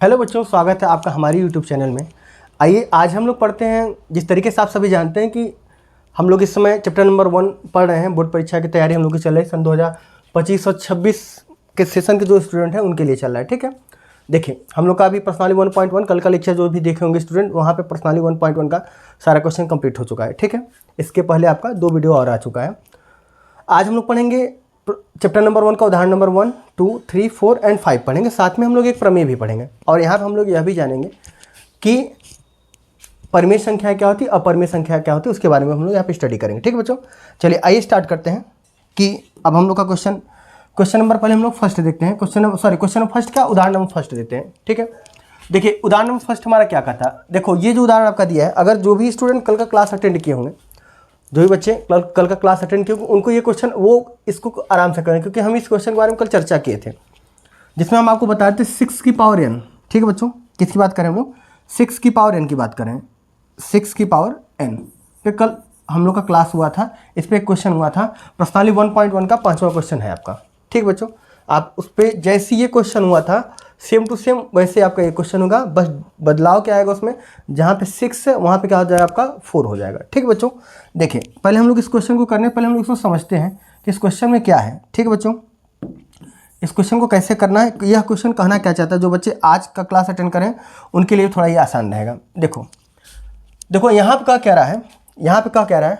Hello बच्चों, स्वागत है आपका हमारे यूट्यूब चैनल में। आइए आज हम लोग पढ़ते हैं, जिस तरीके से आप सभी जानते हैं कि हम लोग इस समय चैप्टर नंबर 1 पढ़ रहे हैं। बोर्ड परीक्षा की तैयारी हम लोग की चल रही है। सन 2025 और 26 के सेशन के जो स्टूडेंट हैं उनके लिए चल रहा है। ठीक है, देखिए हम लोग का अभी पर्सनाली 1.1 कल का लेक्चर जो भी देखे होंगे स्टूडेंट, वहाँ पर पर्सनाली 1.1 का सारा क्वेश्चन कंप्लीट हो चुका है। ठीक है, इसके पहले आपका 2 वीडियो और आ चुका है। आज हम लोग पढ़ेंगे चैप्टर नंबर 1 का उदाहरण नंबर 1, 2, 3, 4 एंड 5 पढ़ेंगे। साथ में हम लोग एक प्रमेय भी पढ़ेंगे और यहाँ पर हम लोग यह भी जानेंगे कि परिमेय संख्या क्या होती है, अपरिमेय संख्या क्या होती है, उसके बारे में हम लोग यहाँ पे स्टडी करेंगे। ठीक है बच्चों, चलिए आइए स्टार्ट करते हैं कि अब हम लोग का क्वेश्चन नंबर पहले हम लोग फर्स्ट देखते हैं। क्वेश्चन नंबर फर्स्ट क्या, उदाहरण नंबर फर्स्ट देते हैं। ठीक है, देखिए उदाहरण नंबर फर्स्ट हमारा क्या कहता है। देखो ये जो उदाहरण आपका दिया है, अगर जो भी स्टूडेंट कल का क्लास अटेंड किए होंगे, जो भी बच्चे कल का क्लास अटेंड किए उनको ये क्वेश्चन वो इसको आराम से करें, क्योंकि हम इस क्वेश्चन के बारे में कल चर्चा किए थे, जिसमें हम आपको बताए थे 6 की पावर n। ठीक है बच्चों, किसकी बात करें हम लोग, 6 की पावर n की बात करें, 6 की पावर n पे कल हम लोग का क्लास हुआ था। इस पर एक क्वेश्चन हुआ था, प्रश्नावली 1.1 का 5वां क्वेश्चन है आपका। ठीक बच्चों, आप उस पर जैसे ये क्वेश्चन हुआ था सेम टू सेम वैसे आपका ये क्वेश्चन होगा, बस बदलाव क्या आएगा उसमें, जहाँ पे 6 है वहाँ पे क्या हो जाएगा आपका 4 हो जाएगा। ठीक है बच्चों, देखिए पहले हम लोग इस क्वेश्चन को करने पहले हम लोग इसको समझते हैं कि इस क्वेश्चन में क्या है। ठीक है बच्चों, इस क्वेश्चन को कैसे करना है, यह क्वेश्चन कहना क्या चाहता है, जो बच्चे आज का क्लास अटेंड करें उनके लिए थोड़ा ये आसान रहेगा। देखो यहाँ पे क्या कह रहा है, यहाँ पे क्या कह रहा है,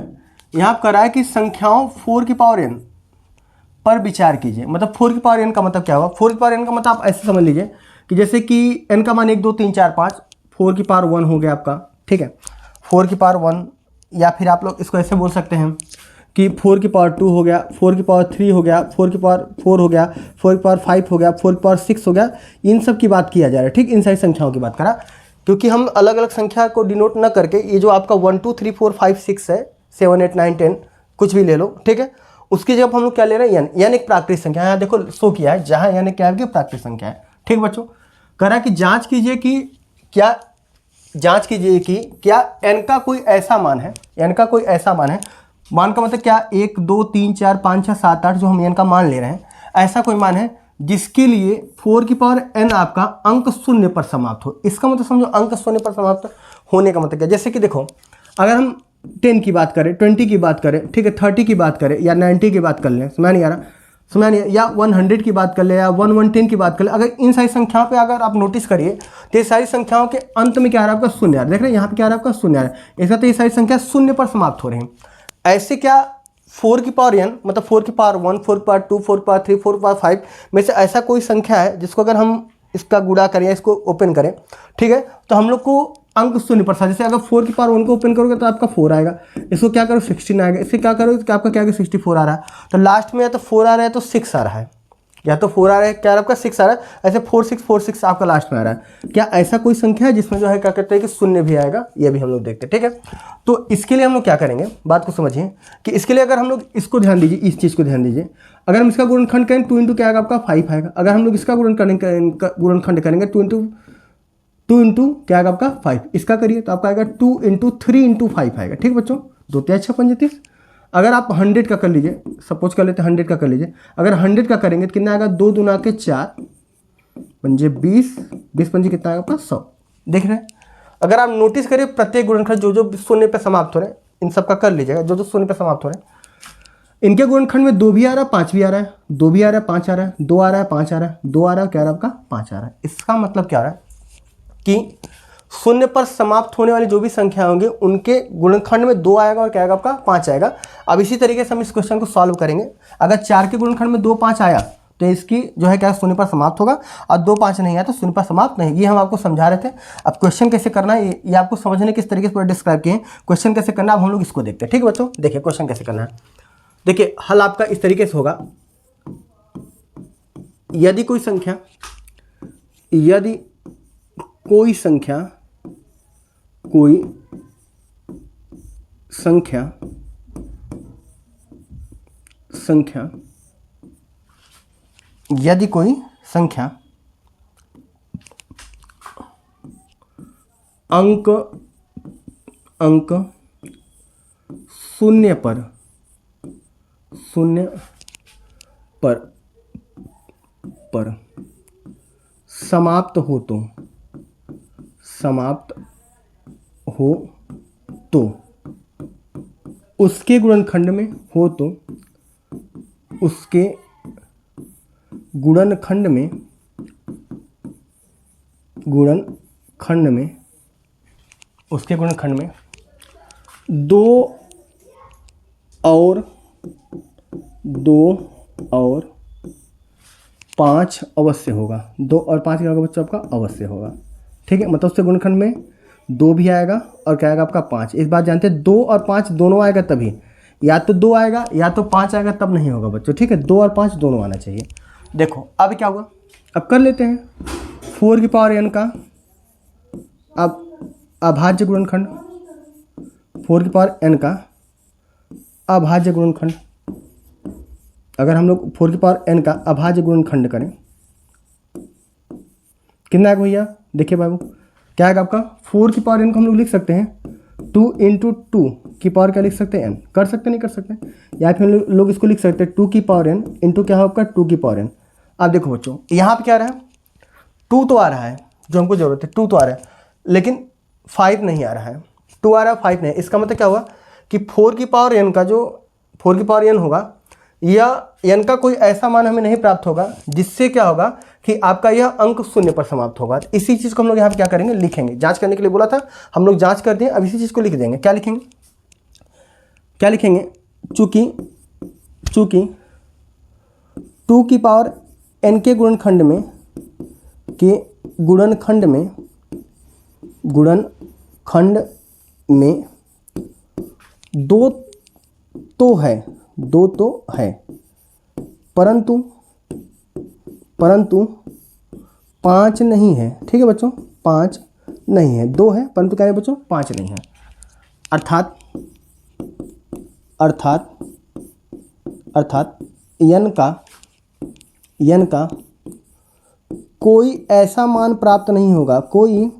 यहाँ पे कह रहा है कि संख्याओं 4 की पावर n पर विचार कीजिए। मतलब 4 की पावर n का मतलब क्या होगा, 4 की पावर n का मतलब आप ऐसे समझ लीजिए कि जैसे कि n का मान 1 2 3 4 5, 4 की पावर 1 हो गया आपका। ठीक है, 4 की पावर 1, या फिर आप लोग इसको ऐसे बोल सकते हैं कि 4 की पावर 2 हो गया, 4 की पावर 3 हो गया, 4 की पावर 4 हो गया, 4 की पावर 5 हो गया, 4 की पावर 6 हो गया। इन सब की बात किया जा रहा है। ठीक, इन सारी संख्याओं की बात करा, क्योंकि हम अलग अलग संख्या को डिनोट न करके ये जो आपका 1 2 3 4 5 6 है, 7 8 9 10 कुछ भी ले लो। ठीक है, उसकी जगह हम लोग क्या ले रहे हैं, n एक प्राकृतिक संख्या है। यहाँ देखो शो किया है, जहाँ n क्या है कि प्राकृतिक संख्या है। ठीक बच्चों, कह रहा है कि जांच कीजिए कि क्या n का कोई ऐसा मान है, n का कोई ऐसा मान है, मान का मतलब क्या, 1 2 3 4 5 6 7 8 जो हम n का मान ले रहे हैं, ऐसा कोई मान है जिसके लिए 4 की पावर n आपका अंक शून्य पर समाप्त हो। इसका मतलब समझो अंक शून्य पर समाप्त होने का मतलब क्या, जैसे कि देखो अगर हम 10 की बात करें, 20 की बात करें, ठीक है, 30 की बात करें या 90 की बात कर लें, समझ नहीं आ रहा, समझ नहीं, या 100 की बात कर ले, या 110 की बात कर ले। अगर इन सारी संख्याओं पे अगर आप नोटिस करिए तो ये सारी संख्याओं के अंत में क्या आ रहा है आपका शून्य आ रहा है। देख रहे हैं यहाँ पे क्या आ रहा है आपका शून्य आ रहा है। इसका तो ये सारी संख्या शून्य पर समाप्त हो रही हैं। ऐसे क्या 4 की पावर n मतलब 4 की पावर 1, 4 की पावर 2, 4 की पावर 3, 4 की पावर 5 में से ऐसा कोई संख्या है जिसको अगर हम इसका गुणा करें या इसको ओपन करें, ठीक है, तो हम लोग को अंक शून्य पर, जैसे अगर 4 की पावर 1 को ओपन करोगे तो आपका 4 आएगा, इसको क्या करो 16 आएगा, इससे क्या करोगे तो आपका क्या 64 आ रहा है। तो लास्ट में या तो 4 आ रहा है तो 6 आ रहा है, या तो 4 आ रहा है, क्या आपका 6 आ रहा है, ऐसे 4 6 4 6 आपका लास्ट में आ रहा है। क्या ऐसा कोई संख्या है जिसमें जो है क्या कहते हैं कि शून्य भी आएगा, ये भी हम लोग देखते हैं। ठीक है, तो इसके लिए हम लोग क्या करेंगे, बात को समझिए कि इसके लिए अगर हम लोग इसको ध्यान दीजिए, इस चीज़ को ध्यान दीजिए, अगर हम इसका गुणनखंड करें 2 इंटू क्या आएगा आपका 5 आएगा। अगर हम लोग इसका गुणनखंड करेंगे 2 इंटू क्या आएगा आपका 5, इसका करिए तो आपका आएगा 2 इंटू 3 इंटू 5 आएगा। ठीक बच्चों, 2 3 6 5 30। अगर आप 100 का कर लीजिए, सपोज कर लेते हैं 100 का कर लीजिए, अगर 100 का करेंगे तो कितना आएगा, 2 दूना के 4 पंजे 20, 20 पंजे कितना आएगा आपका 100। देख रहे हैं, अगर आप नोटिस करिए प्रत्येक गुणनखंड जो जो शून्य पे समाप्त हो रहे हैं, इन सब का कर लीजिएगा, जो जो शून्य पे समाप्त हो रहे हैं, इनके गुणनखंड में 2 भी आ रहा है, 5 भी आ रहा है, 2 भी आ रहा है, 5 आ रहा है, 2 आ रहा है, 5 आ रहा है, 2 आ रहा है, क्या आ रहा है आपका 5 आ रहा है। इसका मतलब क्या आ रहा है कि शून्य पर समाप्त होने वाली जो भी संख्या होंगी उनके गुणनखंड में 2 आएगा और क्या आएगा आपका 5 आएगा। अब इसी तरीके से हम इस क्वेश्चन को सॉल्व करेंगे। अगर 4 के गुणनखंड में 2 5 आया तो इसकी जो है क्या शून्य पर समाप्त होगा, और 2 5 नहीं आया तो शून्य पर समाप्त नहीं। ये हम आपको समझा रहे थे। अब क्वेश्चन कैसे करना है ये आपको समझने किस तरीके से पूरा डिस्क्राइब किए, क्वेश्चन कैसे करना है अब हम लोग इसको देखते हैं। ठीक है बच्चों, देखिए क्वेश्चन कैसे करना है। देखिए हल आपका इस तरीके से होगा, यदि कोई संख्या अंक शून्य पर समाप्त हो तो समाप्त हो तो, उसके गुणनखंड में हो तो, उसके गुणनखंड में, उसके गुणनखंड में 2 और 5 अवश्य होगा। 2 और 5 क्या होगा बच्चों आपका? अवश्य होगा। ठीक है, मतलब उसके गुणनखंड में 2 भी आएगा और क्या आएगा आपका 5। इस बात जानते हैं 2 और 5 दोनों आएगा तभी, या तो 2 आएगा या तो 5 आएगा, तब नहीं होगा बच्चों। ठीक है, 2 और 5 दोनों आना चाहिए। देखो अब क्या हुआ, अब कर लेते हैं 4 की पावर n का अब अभाज्य गुणनखंड, 4 की पावर n का अभाज्य गुणनखंड। अगर हम लोग 4 की पावर n का अभाज्य गुणनखंड करें, कितना आएगा भैया? देखिए बाबू, क्या आएगा आपका? 4 की पावर n को हम लोग लिख सकते हैं 2 × 2 की पावर क्या लिख सकते हैं? n। कर सकते नहीं कर सकते? या फिर लोग इसको लिख सकते हैं 2 की पावर n इंटू क्या होगा? 2 की पावर n। अब देखो बच्चों, यहाँ पे क्या आ रहा है? 2 तो आ रहा है, जो हमको जरूरत है 2 तो आ रहा है, लेकिन 5 नहीं आ रहा है। 2 आ रहा है, 5 नहीं। इसका मतलब क्या हुआ कि 4 की पावर n का जो 4 की पावर n होगा, या n का कोई ऐसा मान हमें नहीं प्राप्त होगा जिससे क्या होगा कि आपका यह अंक 0 पर समाप्त होगा। इसी चीज़ को हम लोग यहाँ पे क्या करेंगे? लिखेंगे। जांच करने के लिए बोला था, हम लोग जांच कर दिए, अब इसी चीज़ को लिख देंगे। क्या लिखेंगे? चूंकि 2 की पावर n के गुणनखंड में 2 तो है, परंतु 5 नहीं है। ठीक है बच्चों, 5 नहीं है, 2 है परंतु क्या है बच्चों? 5 नहीं है। अर्थात n का कोई ऐसा मान प्राप्त नहीं होगा, कोई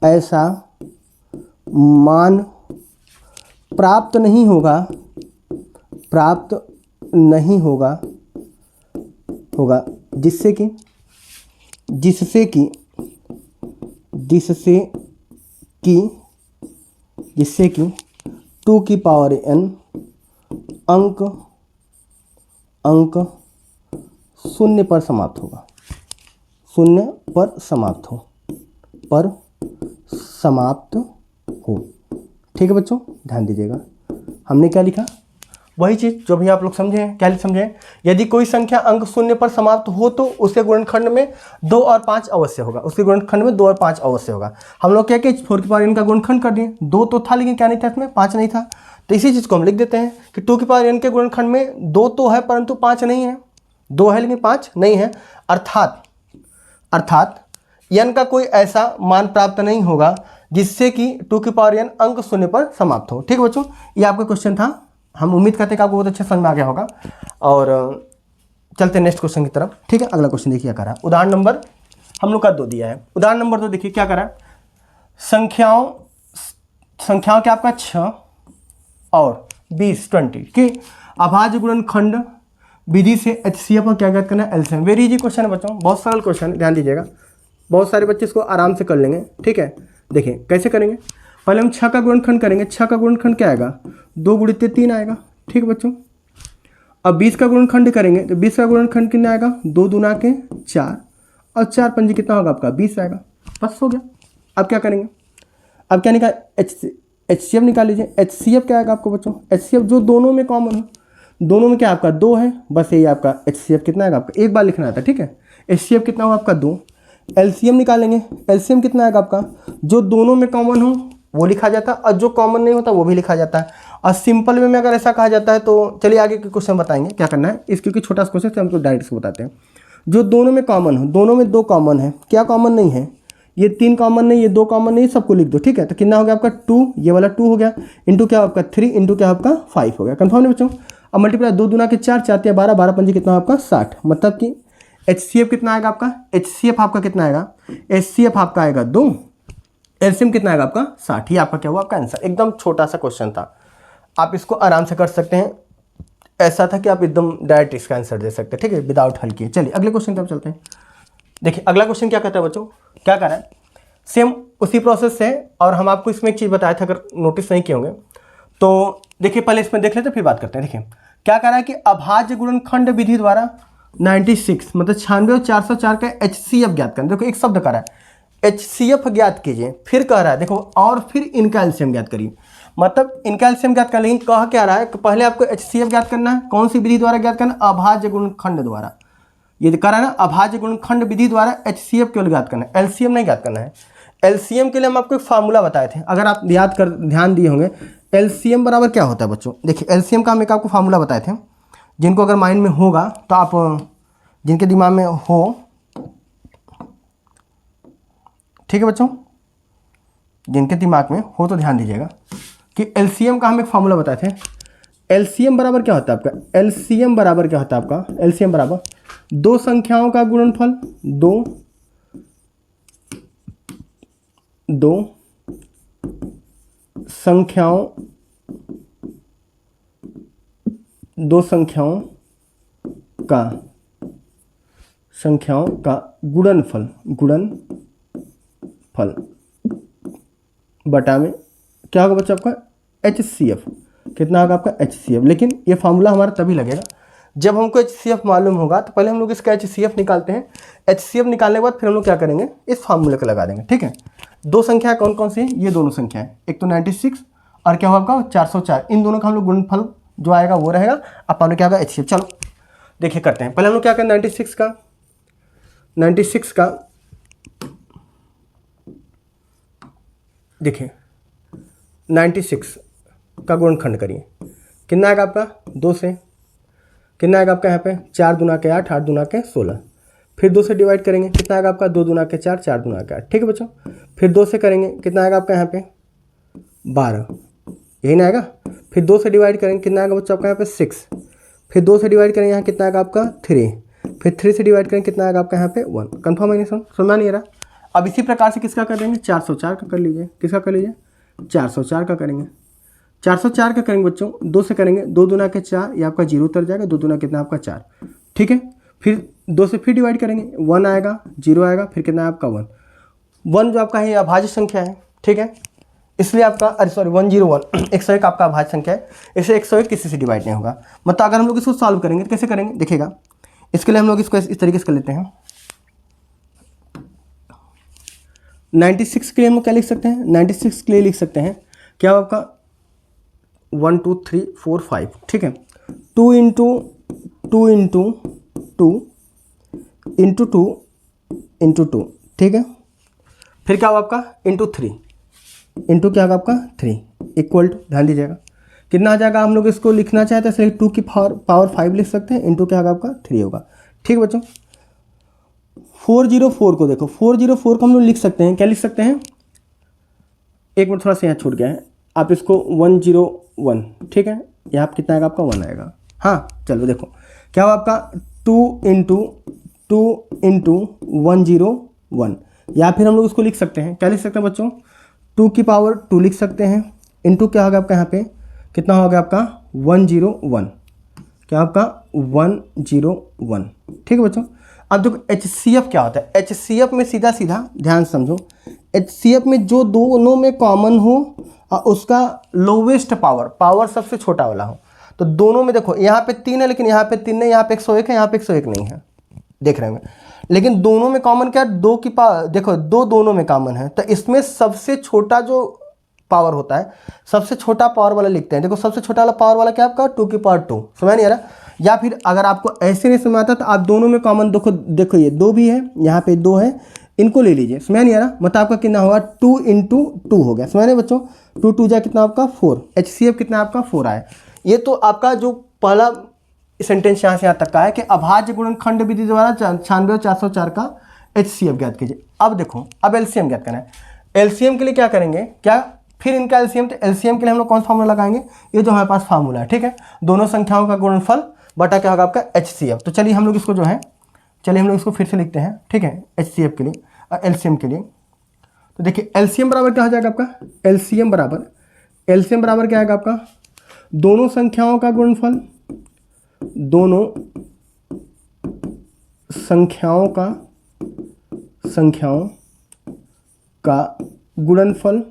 ऐसा मान प्राप्त नहीं होगा जिससे कि 2 की पावर n अंक 0 पर समाप्त होगा, 0 पर समाप्त हो। ठीक है बच्चों, ध्यान दीजिएगा। हमने क्या लिखा? वही चीज़ जो भी आप लोग समझे हैं। क्या समझे? यदि कोई संख्या अंक 0 पर समाप्त हो तो उसके गुणनखंड में 2 और 5 अवश्य होगा। उसके गुणनखंड में 2 और 5 अवश्य होगा। हम लोग क्या कि 4 की पावर n का गुणनखंड कर दिए। 2 तो था लेकिन क्या नहीं था इसमें? 5 नहीं था। तो इसी चीज़ को हम लिख देते हैं कि 2 की पावर n के गुणनखंड में 2 तो है परंतु 5 नहीं है। 2 है लेकिन 5 नहीं है। अर्थात n का कोई ऐसा मान प्राप्त नहीं होगा जिससे कि 2 की पावर n अंक 0 पर समाप्त हो। ठीक है बच्चों, ये आपका क्वेश्चन था। हम उम्मीद करते हैं कि आपको बहुत अच्छा समझ में आ गया होगा। और चलते नेक्स्ट क्वेश्चन की तरफ। ठीक है, अगला क्वेश्चन देखिए क्या करा। उदाहरण नंबर हम लोग का 2 दिया है। उदाहरण नंबर 2 देखिए क्या करा। संख्याओं क्या आपका 6 और 20 की अभाज्य गुणनखंड विधि से HCF को क्या ज्ञात करना है? एलसीएम। वेरी इजी क्वेश्चन है बच्चों, बहुत सरल क्वेश्चन, ध्यान दीजिएगा। बहुत सारे बच्चे इसको आराम से कर लेंगे। ठीक है, देखिए कैसे करेंगे। पहले हम 6 का गुणनखंड करेंगे। 6 का गुणनखंड क्या आएगा? 2 × 3 आएगा। ठीक है बच्चों, अब 20 का गुणनखंड करेंगे तो 20 का गुणनखंड कितना आएगा? 2 दूना के 4 और 4 पंजे कितना होगा आपका? 20 आएगा। बस हो गया। अब क्या करेंगे? अब क्या निकाल? HCF निकाल लीजिए। HCF क्या आएगा आपको बच्चों? HCF जो दोनों में कॉमन हो। दोनों में क्या आपका? 2 है। बस यही आपका HCF कितना आएगा आपका? एक बार लिखना आता है। ठीक है, HCF कितना होगा आपका? 2। LCM निकालेंगे। LCM कितना आएगा आपका? जो दोनों में कॉमन हो वो लिखा जाता है और जो कॉमन नहीं होता वो भी लिखा जाता है। और सिंपल वे में अगर ऐसा कहा जाता है तो चलिए आगे के क्वेश्चन बताएंगे क्या करना है। इस क्योंकि छोटा सा क्वेश्चन से हम तो डायरेक्ट से बताते हैं। जो दोनों में कॉमन हो, दोनों में 2 कॉमन है। क्या कॉमन नहीं है? ये 3 कॉमन नहीं, ये 2 कॉमन नहीं, सबको लिख दो। ठीक है, तो कितना हो गया आपका? 2, ये वाला 2 हो गया, इंटू क्या आपका 3, इंटू क्या आपका 5 हो गया। कंफर्म है बच्चों? अब मल्टीप्लाई 2 दूना के 4, 4 × 12, 12 पंजे कितना आपका? 60। मतलब कि HCF कितना आएगा आपका? HCF आपका कितना आएगा? HCF आपका आएगा 2। LCM कितना आएगा आपका? 60। ही आपका क्या हुआ? आपका आंसर। एकदम छोटा सा क्वेश्चन था, आप इसको आराम से कर सकते हैं। ऐसा था कि आप एकदम डायरेक्ट इसका आंसर दे सकते हैं। ठीक है, विदाउट हल किए। चलिए अगले क्वेश्चन की तरफ चलते हैं। देखिए अगला क्वेश्चन क्या कहता है बच्चों? क्या कह रहा है? सेम उसी प्रोसेस से। और हम आपको इसमें एक चीज़ बताया था, अगर नोटिस नहीं किए होंगे तो देखिए, पहले इसमें देख लेते फिर बात करते हैं। देखिए क्या कह रहा है कि अभाज्य गुणनखंड विधि द्वारा 96 मतलब 96 और 404 का HCF ज्ञात करना। देखो एक शब्द कह रहा है HCF ज्ञात कीजिए, फिर कह रहा है देखो और फिर इनका एलसीएम ज्ञात करिए। मतलब इनका एलसीएम ज्ञात करना, लेकिन कह क्या रहा है कि पहले आपको HCF ज्ञात करना है। कौन सी विधि द्वारा ज्ञात करना? अभाज्य गुणनखंड द्वारा। ये कह रहा है ना, अभाज्य गुणनखंड विधि द्वारा HCF केवल ज्ञात करना है, एलसीएम नहीं ज्ञात करना है। एलसीएम के लिए हम आपको एक फार्मूला बताए थे, अगर आप ध्यान दिए होंगे। एलसीएम बराबर क्या होता है बच्चों? देखिए एलसीएम का हम एक आपको फार्मूला बताए थे, जिनको अगर माइंड में होगा तो आप, जिनके दिमाग में हो, ठीक है बच्चों, जिनके दिमाग में हो तो ध्यान दीजिएगा कि एलसीएम का हम एक फार्मूला बताए थे। एलसीएम बराबर क्या होता है आपका? एलसीएम बराबर क्या होता है आपका? एलसीएम बराबर दो संख्याओं का गुणनफल, दो संख्याओं का गुणनफल बटा में क्या होगा बच्चा आपका? HCF। कितना होगा आपका? HCF। लेकिन ये फार्मूला हमारा तभी लगेगा जब हमको HCF मालूम होगा। तो पहले हम लोग इसका HCF निकालते हैं। HCF निकालने के बाद फिर हम लोग क्या करेंगे? इस फार्मूले को लगा देंगे। ठीक है, दो संख्या कौन कौन सी है? ये दोनों संख्या है, एक तो 96 और क्या होगा आपका 404। इन दोनों का हम लोग गुणनफल जो आएगा वो रहेगा। अपन क्या होगा? HCF। चलो देखिए करते हैं। पहले हम लोग क्या करें? 96 का देखिए 96 का गुणनखंड करिए। कितना आएगा आपका? 2 से। कितना आएगा आपका यहाँ पे? 4 दूना के 8, 8 दूना के 16। फिर 2 से डिवाइड करेंगे, कितना आएगा आपका? 2 दूना के 4, 4 दूना के 8। ठीक है बच्चों, फिर 2 से करेंगे, कितना आएगा आपका यहाँ पे? 12। यही ना आएगा। फिर 2 से डिवाइड करेंगे, कितना आएगा बच्चों आपका यहाँ पे? 6। फिर 2 से डिवाइड करेंगे, यहाँ कितना आएगा आपका? 3। फिर 3 से डिवाइड करेंगे, कितना आएगा आपका यहाँ पे? 1। कन्फर्म है नहीं? समझ नहीं आ रहा? अब इसी प्रकार से किसका कर देंगे? 404 का कर लीजिए। किसका कर लीजिए? 404 का करेंगे। 404 का करेंगे बच्चों, 2 से करेंगे, 2 दूना के 4, ये आपका 0 उतर जाएगा। 2 दूना कितना आपका? 4। ठीक है, फिर 2 से फिर डिवाइड करेंगे, 1 आएगा, 0 आएगा, फिर कितना है आपका? 1 जो आपका है ये अभाज्य संख्या है। ठीक है, इसलिए आपका, अरे सॉरी 101 101 आपका अभाज्य संख्या है, इसे 101 किसी से डिवाइड नहीं होगा। मतलब अगर हम लोग इसको सॉल्व करेंगे तो कैसे करेंगे? देखिएगा, इसके लिए हम लोग इसको इस तरीके से कर लेते हैं। 96 के लिए हम लोग क्या लिख सकते हैं? 96 के लिए लिख सकते हैं क्या आपका? 1 2 3 4 5। ठीक है, 2 इंटू 2 इंटू 2 इंटू 2 इंटू 2। ठीक है, फिर क्या होगा आपका? इंटू 3 इंटू क्या होगा आपका? 3 इक्वल टू, ध्यान दीजिएगा कितना आ जाएगा। हम लोग इसको लिखना चाहते हैं इसलिए 2 की पावर 5 लिख सकते हैं, इंटू क्या होगा आपका? 3 होगा। ठीक है बच्चों, 404 को देखो, 404 को हम लोग लिख सकते हैं, क्या लिख सकते हैं? एक मिनट, थोड़ा सा यहाँ छूट गया है, आप इसको 101। ठीक है, यहाँ पर कितना आएगा आपका? 1 आएगा। हाँ चलो देखो क्या होगा आपका? 2 इंटू 101। या फिर हम लोग उसको लिख सकते हैं, क्या लिख सकते हैं बच्चों? 2 की पावर 2 लिख सकते हैं, इंटू क्या होगा आपका यहाँ पे? कितना होगा आपका? 101। क्या आपका? 101। ठीक है बच्चों, अब देखो HCF क्या होता है? HCF में सीधा सीधा ध्यान समझो, HCF में जो दोनों में कॉमन हो और उसका लोवेस्ट पावर सबसे छोटा वाला हो। तो दोनों में देखो, यहाँ पे 3 है लेकिन यहाँ पे 3 नहीं, यहाँ पे 101 है, यहाँ पे 101 नहीं है, देख रहे हैं। लेकिन दोनों में कॉमन क्या? 2 की पावर, देखो 2 दोनों में कॉमन है, तो इसमें सबसे छोटा जो पावर होता है, सबसे छोटा पावर वाला लिखते हैं। देखो सबसे छोटा वाला पावर वाला क्या आपका? 2 की पावर 2। समझ नहीं आ रहा? या फिर अगर आपको ऐसे नहीं समझ आता तो आप दोनों में कॉमन देखो ये 2 भी है, यहाँ पे 2 है, इनको ले लीजिए। समझ नहीं आ रहा? मतलब आपका कितना होगा? 2 इंटू 2 हो गया। समझ रहे बच्चों? 2 2 जा कितना आपका? 4। HCF कितना आपका? 4 आया। ये तो आपका जो पहला सेंटेंस यहाँ से यहाँ तक का है कि अभाज्य गुणनखंड विधि द्वारा 96 और 404 का HCF ज्ञात कीजिए। अब देखो, अब LCM ज्ञात करना है। LCM के लिए क्या करेंगे? क्या फिर इनका LCM, तो LCM के लिए हम लोग कौन सा फार्मूला लगाएंगे? ये जो हमारे पास फार्मूला है। ठीक है, दोनों संख्याओं का गुणनफल बटा क्या होगा आपका? HCF। तो चलिए हम लोग इसको जो है, चलिए हम लोग इसको फिर से लिखते हैं। ठीक है, HCF के लिए और LCM के लिए। तो देखिए LCM बराबर क्या हो जाएगा आपका? LCM बराबर क्या आएगा आपका? दोनों संख्याओं का गुणनफल, दोनों संख्याओं का गुणनफल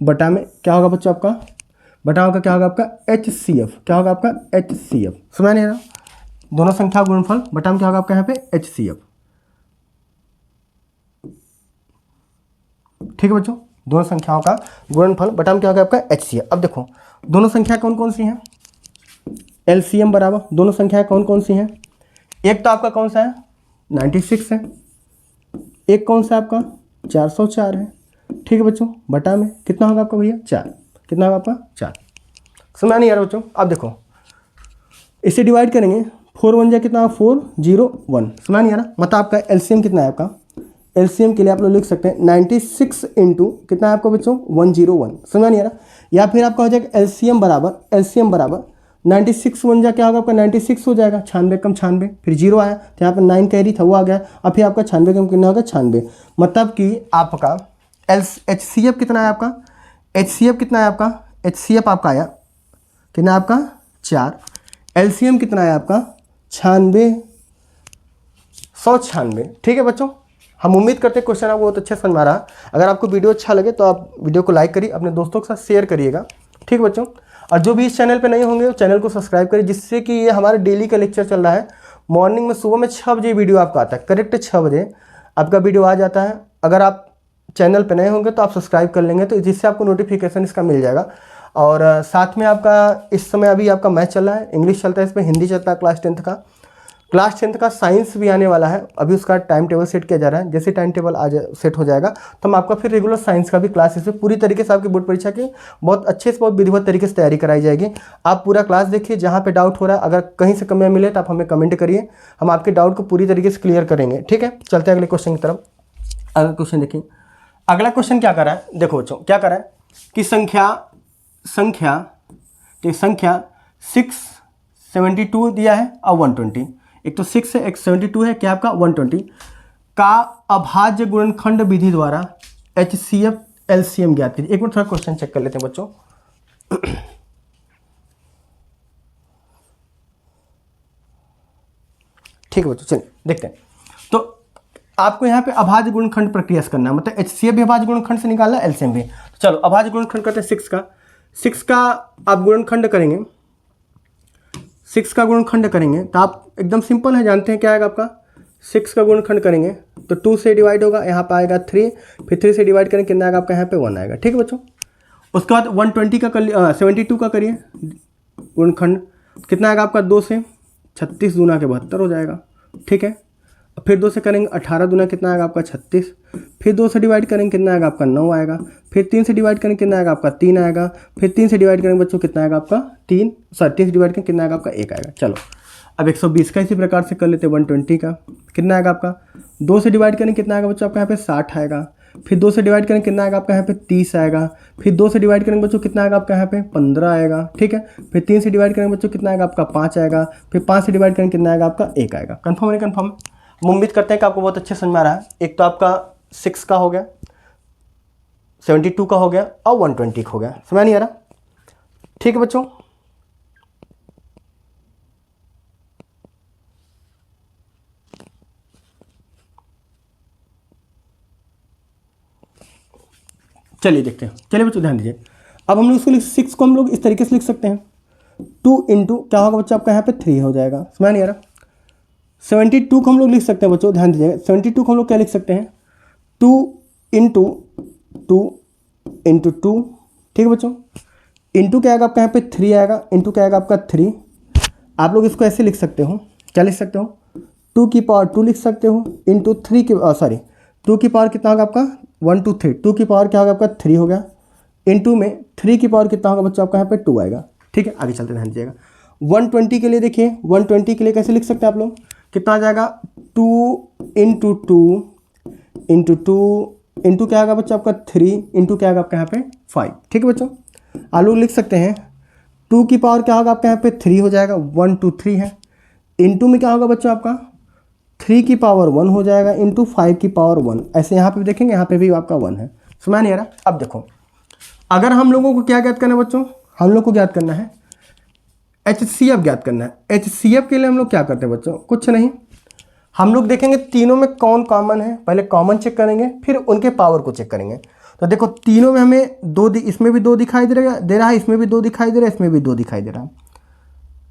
बटा में क्या होगा बच्चों आपका, बटा होगा क्या होगा आपका HCF, क्या होगा आपका HCF, समझ नहीं आ रहा, दोनों संख्या गुणनफल बटा में क्या होगा आपका यहाँ पे HCF। ठीक है बच्चों, दोनों संख्याओं का गुणनफल बटा में क्या होगा आपका HCF। अब देखो दोनों संख्या कौन कौन सी हैं, LCM बराबर दोनों संख्याएं कौन कौन सी हैं, एक तो आपका कौन सा है 96 है, एक कौन सा आपका 404 है। ठीक है बच्चों, बटा में कितना होगा आपका भैया 4, कितना होगा आपका 4, समझ नहीं आ रहा बच्चों। अब देखो इसे डिवाइड करेंगे, 4 1 जा कितना 4 0 1, समझ नहीं आ रहा, मतलब आपका LCM कितना है, आपका LCM के लिए आप लोग लिख सकते हैं 96 इंटू कितना है आपका बच्चों 101, समझ नहीं आ रहा, या फिर आपका हो जाएगा LCM बराबर 96 1 जा क्या होगा आपका 96 हो जाएगा, 96 कम 96, फिर 0 आया तो यहाँ पर 9 कैरी था वो आ गया, अब फिर आपका 96 कम कितना होगा 96, मतलब कि आपका HCF कितना है आपका, HCF कितना है आपका, HCF आपका आया कितना आपका 4, LCM कितना है आपका 96, 196। ठीक है बच्चों, हम उम्मीद करते हैं क्वेश्चन आपको बहुत अच्छा समझ में आ रहा। अगर आपको वीडियो अच्छा लगे तो आप वीडियो को लाइक करिए, अपने दोस्तों के साथ शेयर करिएगा। ठीक बच्चों, और जो भी इस चैनल पे नहीं होंगे वो चैनल को सब्सक्राइब करिए, जिससे कि ये हमारे डेली का लेक्चर चल रहा है। मॉर्निंग में सुबह में 6 बजे वीडियो आपका आता है, करेक्ट 6 बजे आपका वीडियो आ जाता है। अगर आप चैनल पे नए होंगे तो आप सब्सक्राइब कर लेंगे, तो जिससे आपको नोटिफिकेशन इसका मिल जाएगा। और साथ में आपका इस समय अभी आपका मैथ चल रहा है, इंग्लिश चलता है, इसमें हिंदी चलता है क्लास 10th का साइंस भी आने वाला है। अभी उसका टाइम टेबल सेट किया जा रहा है, जैसे टाइम टेबल सेट हो जाएगा तो हम आपका फिर रेगुलर साइंस का भी क्लास इसमें पूरी तरीके से आपकी बोर्ड परीक्षा की बहुत अच्छे से बहुत विधिवत तरीके से तैयारी कराई जाएगी। आप पूरा क्लास देखिए, जहाँ पे डाउट हो रहा है अगर कहीं से कमियाँ मिले तो आप हमें कमेंट करिए, हम आपके डाउट को पूरी तरीके से क्लियर करेंगे। ठीक है, चलते हैं अगले क्वेश्चन की तरफ। अगला क्वेश्चन देखिए, अगला क्वेश्चन क्या कर रहा है, देखो बच्चों क्या कर रहा है कि संख्या 672 दिया है और 120, एक तो 6 है एक 72 है, क्या आपका 120 का अभाज्य गुणनखंड विधि द्वारा HCF LCM ज्ञात कीजिए। एक मिनट थोड़ा क्वेश्चन चेक कर लेते हैं बच्चों। ठीक है बच्चों, चलिए देखते हैं। तो आपको यहाँ पे अभाज्य गुणनखंड प्रक्रिया से करना है, मतलब HCF भी अभाज्य गुणनखंड से निकालना है, LCM भी। तो चलो अभाज्य गुणनखंड करते हैं 6 का आप गुणनखंड करेंगे, 6 का गुणनखंड करेंगे तो आप एकदम सिंपल है, जानते हैं क्या आएगा आपका 6 का गुणनखंड करेंगे तो 2 से डिवाइड होगा, यहाँ पे आएगा 3, फिर 3 से डिवाइड करेंगे कितना आएगा आपका यहाँ पे 1 आएगा। ठीक है बच्चों, उसके बाद 120 का 72 का करिए गुणनखंड, कितना आएगा आपका 2 से 36 दूना के 72 हो जाएगा। ठीक है, फिर 2 से करेंगे 18 दूना कितना आएगा आपका 36, फिर 2 से डिवाइड करेंगे कितना आएगा आपका 9 आएगा, फिर 3 से डिवाइड करेंगे कितना आएगा आपका 3 आएगा, फिर 3 से डिवाइड करेंगे बच्चों कितना आएगा आपका 3 से डिवाइड करेंगे कितना आएगा आपका 1 आएगा। चलो अब 120 का इसी प्रकार से कर लेते हैं, 120 का कितना आएगा आपका 2 से डिवाइड करेंगे कितना आएगा बच्चों आपका यहाँ पे 60 आएगा, फिर 2 से डिवाइड करेंगे कितना आएगा आपका यहाँ पे 30 आएगा, फिर 2 से डिवाइड करेंगे बच्चों कितना आएगा आपका यहाँ पे 15 आएगा। ठीक है, फिर 3 से डिवाइड करेंगे बच्चों कितना आएगा आपका 5 आएगा, फिर 5 से डिवाइड करेंगे कितना आएगा आपका 1 आएगा। कन्फर्म है, कन्फर्म। हम उम्मीद करते हैं कि आपको बहुत अच्छे समझ में आ रहा है। एक तो आपका 6 का हो गया, 72 का हो गया और 120 का हो गया, समझ नहीं आ रहा। ठीक है बच्चों, चलिए देखते हैं। चलिए बच्चों ध्यान दीजिए, अब हम लोग इसको 6 को हम लोग इस तरीके से लिख सकते हैं, 2 इंटू क्या होगा बच्चों आपका यहाँ पे 3 हो जाएगा, समझ नहीं आ रहा। 72 को हम लोग लिख सकते हैं बच्चों, ध्यान दीजिएगा 72 को हम लोग क्या लिख सकते हैं 2 इंटू 2 इंटू 2। ठीक है बच्चों, इंटू क्या आएगा आपका यहाँ पे 3 आएगा, इंटू क्या आएगा आपका 3। आप लोग इसको ऐसे लिख सकते हो, क्या लिख सकते हो 2 की पावर 2 लिख सकते हो, इंटू 3 की 2 की पावर कितना होगा आपका 1 2 3, 2 की पावर क्या होगा आपका 3 हो गया, इंटू में 3 की पावर कितना होगा बच्चों आपका यहाँ पे 2 आएगा। ठीक है, आगे चलते ध्यान दीजिएगा। 120 के लिए देखिए, 120 के लिए कैसे लिख सकते हैं आप लोग, कितना आ जाएगा 2 इंटू 2 इंटू 2 इंटू क्या आएगा बच्चों आपका 3 इंटू क्या आएगा आपका यहाँ पे 5। ठीक है बच्चों, आप लोग लिख सकते हैं 2 की पावर क्या होगा आपका यहाँ पे 3 हो जाएगा, 1 2 3 है, इंटू में क्या होगा बच्चों आपका 3 की पावर 1 हो जाएगा, इंटू 5 की पावर 1। ऐसे यहाँ पे भी देखेंगे, यहाँ पे भी आपका 1 है, समझ नहीं आ रहा। अब देखो, अगर हम लोगों को क्या ज्ञात करना है बच्चों, हम लोग को ज्ञात करना है HCF ज्ञात करना है। HCF के लिए हम लोग क्या करते हैं बच्चों, कुछ नहीं, हम लोग देखेंगे तीनों में कौन कॉमन है, पहले कॉमन चेक करेंगे फिर उनके पावर को चेक करेंगे। तो देखो तीनों में हमें इसमें भी 2 दिखाई दे रहा है, इसमें भी 2 दिखाई दे रहा है, इसमें भी 2 दिखाई दे रहा है,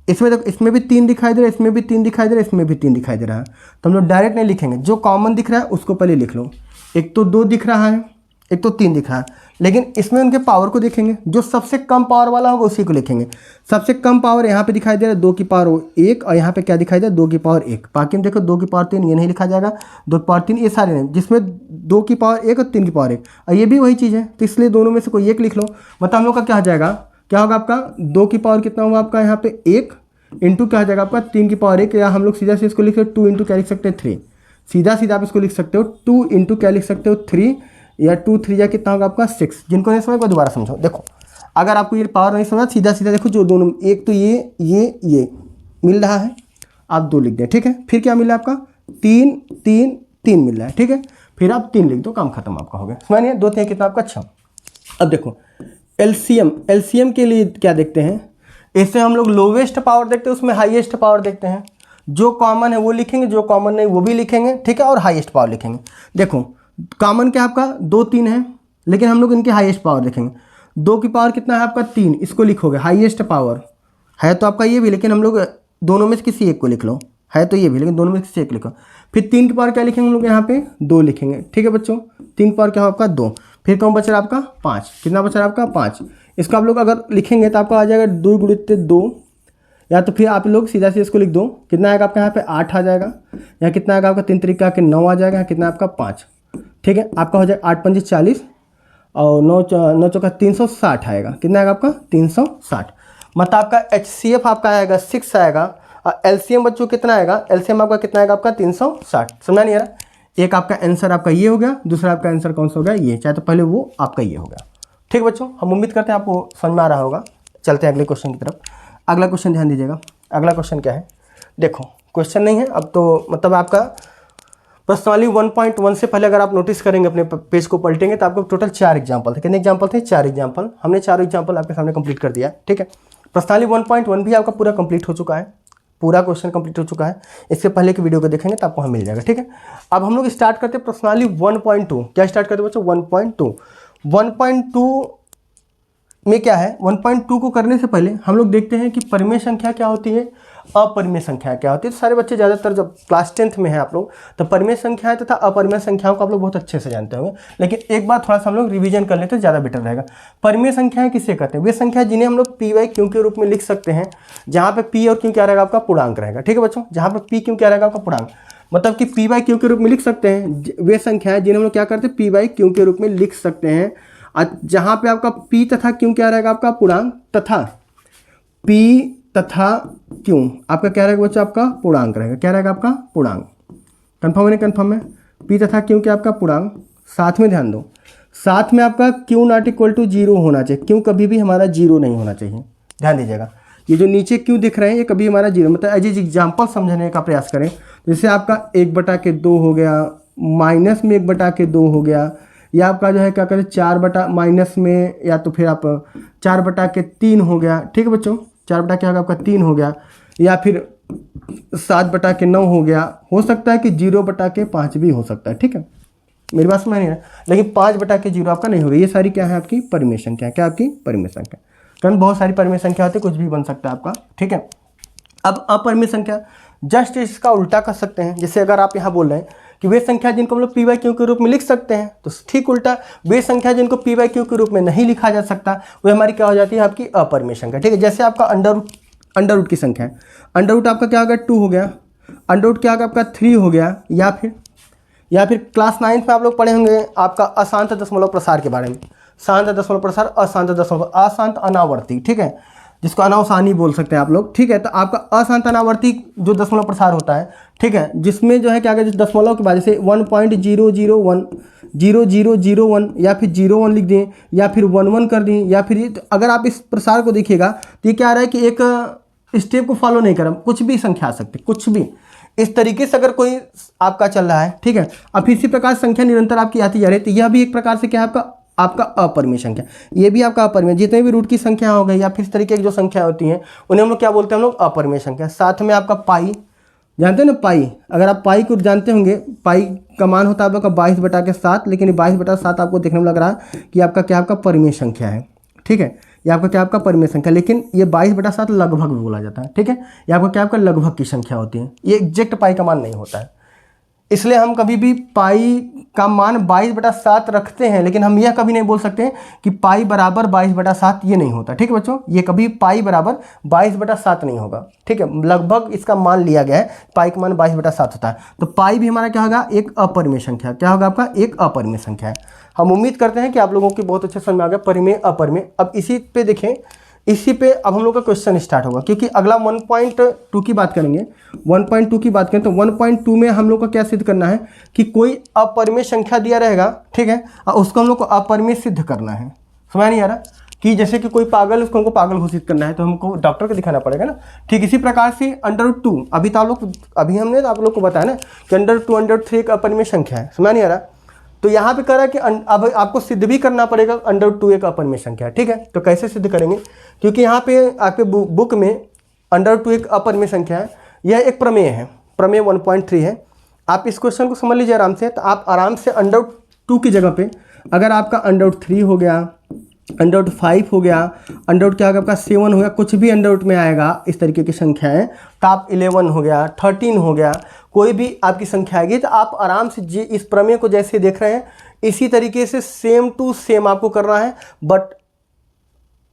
इसमें देखो इसमें भी 3 दिखाई दे रहा है, इसमें भी 3 दिखाई दे रहा है, इसमें भी 3 दिखाई दे रहा है। तो हम लोग डायरेक्ट नहीं लिखेंगे, जो कॉमन दिख रहा है उसको पहले लिख लो। एक तो 2 दिख रहा है, एक तो 3 दिख रहा है, लेकिन इसमें उनके पावर को देखेंगे, जो सबसे कम पावर वाला होगा उसी को लिखेंगे। सबसे कम पावर यहाँ पे दिखाई दे रहा है 2 की पावर 1, और यहाँ पे क्या दिखाई दे रहा है 2 की पावर 1। बाकी में देखो 2 की पावर 3 ये नहीं लिखा जाएगा, 2 की पावर 3 ये सारे नहीं, जिसमें 2 की पावर 1 और 3 की पावर 1, और ये भी वही चीज़ है। तो इसलिए दोनों में से कोई एक लिख लो। मतलब हम लोग का क्या हो जाएगा, क्या होगा आपका 2 की पावर कितना होगा आपका यहाँ पे 1 इंटू क्या हो जाएगा आपका 3 की पावर 1, या हम लोग सीधा से इसको लिख सकते हो 2 इंटू क्या लिख सकते हैं 3। सीधा सीधा आप इसको लिख सकते हो 2 इंटू क्या लिख सकते हो 3, या 2 3 या कितना होगा आपका 6। जिनको नहीं समझ को दोबारा समझो। देखो अगर आपको ये पावर नहीं समझ, सीधा सीधा देखो जो दोनों, एक तो ये मिल रहा है, आप 2 लिख दें, ठीक है। फिर क्या मिला आपका 3 3 3 मिल रहा है, ठीक है। फिर आप 3 लिख दो, काम खत्म आपका हो गया। समझिए 2 3 कितना आपका 6। अब देखो एलसीएम के लिए क्या देखते हैं, इससे हम लोग लोवेस्ट पावर देखते हैं, उसमें हाईएस्ट पावर देखते हैं। जो कॉमन है वो लिखेंगे, जो कॉमन नहीं वो भी लिखेंगे, ठीक है, और हाईएस्ट पावर लिखेंगे। देखो कॉमन क्या आपका 2 3 है, लेकिन हम लोग इनके हाईएस्ट पावर लिखेंगे। 2 की पावर कितना है आपका 3, इसको लिखोगे हाईएस्ट पावर है तो आपका ये भी, लेकिन हम लोग दोनों में से किसी एक को लिख लो, है तो ये भी, लेकिन दोनों में से किसी एक लिखो। फिर 3 की पावर क्या लिखेंगे हम लोग यहाँ पे 2 लिखेंगे, ठीक है बच्चों। 3 की पावर क्या हो आपका 2। फिर कौन बच रहा आपका 5, कितना बच रहा आपका 5। इसको आप लोग अगर लिखेंगे तो आपका आ जाएगा 2 गुणित 2, या तो फिर आप लोग सीधा से इसको लिख दो, कितना आएगा आपका यहाँ पे 8 आ जाएगा, या कितना आएगा आपका 3 तरीका के 9 आ जाएगा, कितना आपका 5, ठीक है। आपका हो जाएगा 8 5 40 और 9 चौका 360 आएगा, कितना आएगा आपका 360। मतलब आपका HCF आपका आएगा 6 आएगा, और LCM बच्चों कितना आएगा, LCM आपका कितना आएगा आपका 360। समझा नहीं आ रहा। एक आपका आंसर आपका ये हो गया, दूसरा आपका आंसर कौन सा हो गया ये, चाहे तो पहले वो आपका ये हो गया, ठीक बच्चों। हम उम्मीद करते हैं आपको समझ में आ रहा होगा। चलते हैं अगले क्वेश्चन की तरफ। अगला क्वेश्चन ध्यान दीजिएगा। अगला क्वेश्चन क्या है, देखो क्वेश्चन नहीं है अब तो, मतलब आपका प्रश्नावली 1.1 से पहले अगर आप नोटिस करेंगे, अपने पेज को पलटेंगे तो आपको टोटल 4 एग्जाम्पल थे। कितने एग्जाम्पल थे 4 एग्जाम्पल। हमने 4 एग्जाम्पल आपके सामने कंप्लीट कर दिया, ठीक है। प्रश्नावली 1.1 भी आपका पूरा कंप्लीट हो चुका है, पूरा क्वेश्चन कंप्लीट हो चुका है। इससे पहले की वीडियो को देखेंगे तो आपको मिल जाएगा, ठीक है। अब हम लोग स्टार्ट करते हैं प्रश्नावली 1.2। क्या स्टार्ट करते हैं बच्चों 1.2। 1.2 में क्या है, 1.2 को करने से पहले हम लोग देखते हैं कि परिमेय संख्या क्या होती है, अपरिमेय संख्या क्या होती है। तो सारे बच्चे ज़्यादातर जब क्लास 10th में है आप लोग, तो परिमेय संख्याएं तथा अपरिमेय संख्याओं को आप लोग बहुत अच्छे से जानते होंगे, लेकिन एक बार थोड़ा सा हम लोग रिवीजन कर लेते तो ज़्यादा बेटर रहेगा। परिमेय संख्याएं किसे कहते हैं, वे संख्या जिन्हें हम लोग p/q के रूप में लिख सकते हैं, जहाँ पे p और q क्या रहेगा आपका पूर्णांक रहेगा, ठीक है बच्चों। जहाँ पे p q क्या रहेगा आपका पूर्णांक, मतलब कि p/q के रूप में लिख सकते हैं वे संख्याएं जिन्हें हम लोग क्या करते हैं p/q के रूप में लिख सकते हैं। जहाँ पे आपका p तथा q क्या रहेगा आपका पूर्णांक, तथा p तथा q आपका क्या रहेगा बच्चों, आपका पूर्णांक रहेगा। क्या रहेगा आपका पूर्णांक। कन्फर्म है नहीं, कन्फर्म है। p तथा q क्या आपका पूर्णांक। साथ में ध्यान दो, साथ में आपका q नॉट इक्वल टू 0 होना चाहिए। q कभी भी हमारा 0 नहीं होना चाहिए, ध्यान दीजिएगा। ये जो नीचे q दिख रहे हैं ये कभी हमारा 0, मतलब एज एग्जाम्पल समझने का प्रयास करें। जैसे आपका 1/2 हो गया, माइनस में 1/2 हो गया, या आपका जो है क्या करें 4 माइनस में, या तो फिर आप 4/3 हो गया, ठीक है बच्चों। 4 क्या होगा आपका 3 हो गया, या फिर 7/9 हो गया। हो सकता है कि 0/5 भी हो सकता है, ठीक है। मेरी बात समझ नहीं है, लेकिन 5/0 आपका नहीं होगा। ये सारी क्या है आपकी परिमेय संख्या, क्या आपकी परिमेय संख्या। कारण बहुत सारी परिमेय संख्या होती है, कुछ भी बन सकता है आपका, ठीक है। अब अपरिमेय संख्या जस्ट इसका उल्टा कर सकते हैं। जैसे अगर आप यहाँ बोल रहे हैं कि वे संख्या जिनको हम लोग p/q के रूप में लिख सकते हैं, तो ठीक उल्टा वे संख्या जिनको p/q के रूप में नहीं लिखा जा सकता, वो हमारी क्या हो जाती है आपकी अपरिमेय संख्या, ठीक है। जैसे आपका अंडर रूट की संख्या है, अंडर रूट आपका क्या होगा 2 हो गया, अंडर रूट क्या होगा आपका 3 हो गया, या फिर क्लास 9th में आप लोग पढ़े होंगे आपका अशांत दशमलव प्रसार के बारे में। शांत दशमलव प्रसार, अशांत दशमलव, अशांत अनावर्ती, ठीक है, जिसको अनावसानी बोल सकते हैं आप लोग, ठीक है। तो आपका अशांत अनावर्ती जो दशमलव प्रसार होता है, ठीक है, जिसमें जो है क्या कहते हैं दशमलव के बाद जैसे 1.001 या फिर 01 लिख दें, या फिर 11 कर दें, या फिर तो अगर आप इस प्रसार को देखिएगा तो ये क्या आ रहा है कि एक स्टेप को फॉलो नहीं कर रहा, कुछ भी संख्या आ सकती, कुछ भी इस तरीके से अगर कोई आपका चल रहा है, ठीक है। अब इसी प्रकार संख्या निरंतर आपकी आती जा रही है, तो यह भी एक प्रकार से क्या है आपका अपरिमेय संख्या। ये भी आपका अपरिमेय, जितने भी रूट की संख्या हो गई या फिर इस तरीके की जो संख्या होती हैं उन्हें हम लोग क्या बोलते हैं, हम लोग अपरिमेय संख्या। साथ में आपका पाई जानते हैं ना पाई, अगर आप पाई को जानते होंगे, पाई का मान होता है आपका 22/7, लेकिन 22/7 आपको देखने में लग रहा है कि आपका क्या, आपका परिमेय संख्या है, ठीक है, ये आपका क्या, आपका परिमेय संख्या, लेकिन ये 22/7 लगभग भी बोला जाता है, ठीक है, ये आपका क्या, आपका लगभग की संख्या होती है, ये एग्जैक्ट पाई का मान नहीं होता है। इसलिए हम कभी भी पाई का मान 22/7 रखते हैं, लेकिन हम यह कभी नहीं बोल सकते कि पाई बराबर 22/7, ये नहीं होता, ठीक है बच्चों, ये कभी पाई बराबर 22/7 नहीं होगा, ठीक है, लगभग इसका मान लिया गया है, पाई का मान 22/7 होता है। तो पाई भी हमारा क्या होगा, एक अपरिमेय संख्या, क्या होगा आपका, एक अपरिमेय संख्या है। हम उम्मीद करते हैं कि आप लोगों की बहुत अच्छे समझ में आ गया परिमेय अपरिमेय। अब इसी पे देखें, इसी पे अब हम लोग का क्वेश्चन स्टार्ट होगा, क्योंकि अगला 1.2 की बात करेंगे। 1.2 की बात करें तो 1.2 में हम लोग को क्या सिद्ध करना है कि कोई अपरिमेय संख्या दिया रहेगा, ठीक है, और उसको हम लोग को अपरिमेय सिद्ध करना है। समझ नहीं आ रहा कि जैसे कि कोई पागल, उसको हमको पागल घोषित करना है तो हमको डॉक्टर को दिखाना पड़ेगा ना, ठीक इसी प्रकार से √2, अभी तो आप लोग, अभी हमने आप लोग को बताया ना कि √2 √3 एक अपरिमेय संख्या है। समझ नहीं आ रहा, तो यहाँ पे कह रहा है कि अब आपको सिद्ध भी करना पड़ेगा √2 एक अपरिमेय संख्या है, ठीक है। तो कैसे सिद्ध करेंगे, क्योंकि यहाँ पे आपके बुक में √2 एक अपरिमेय संख्या है, यह एक प्रमेय है, प्रमेय 1.3 है। आप इस क्वेश्चन को समझ लीजिए आराम से, तो आप आराम से √2 की जगह पे अगर आपका √3 हो गया, √5 हो गया, क्या होगा आपका 7 हो गया, कुछ भी √ में आएगा इस तरीके की संख्या है, तो आप 11 हो गया, 13 हो गया, कोई भी आपकी संख्या आएगी, तो आप आराम से इस प्रमेय को जैसे देख रहे हैं इसी तरीके से सेम टू सेम आपको करना है। बट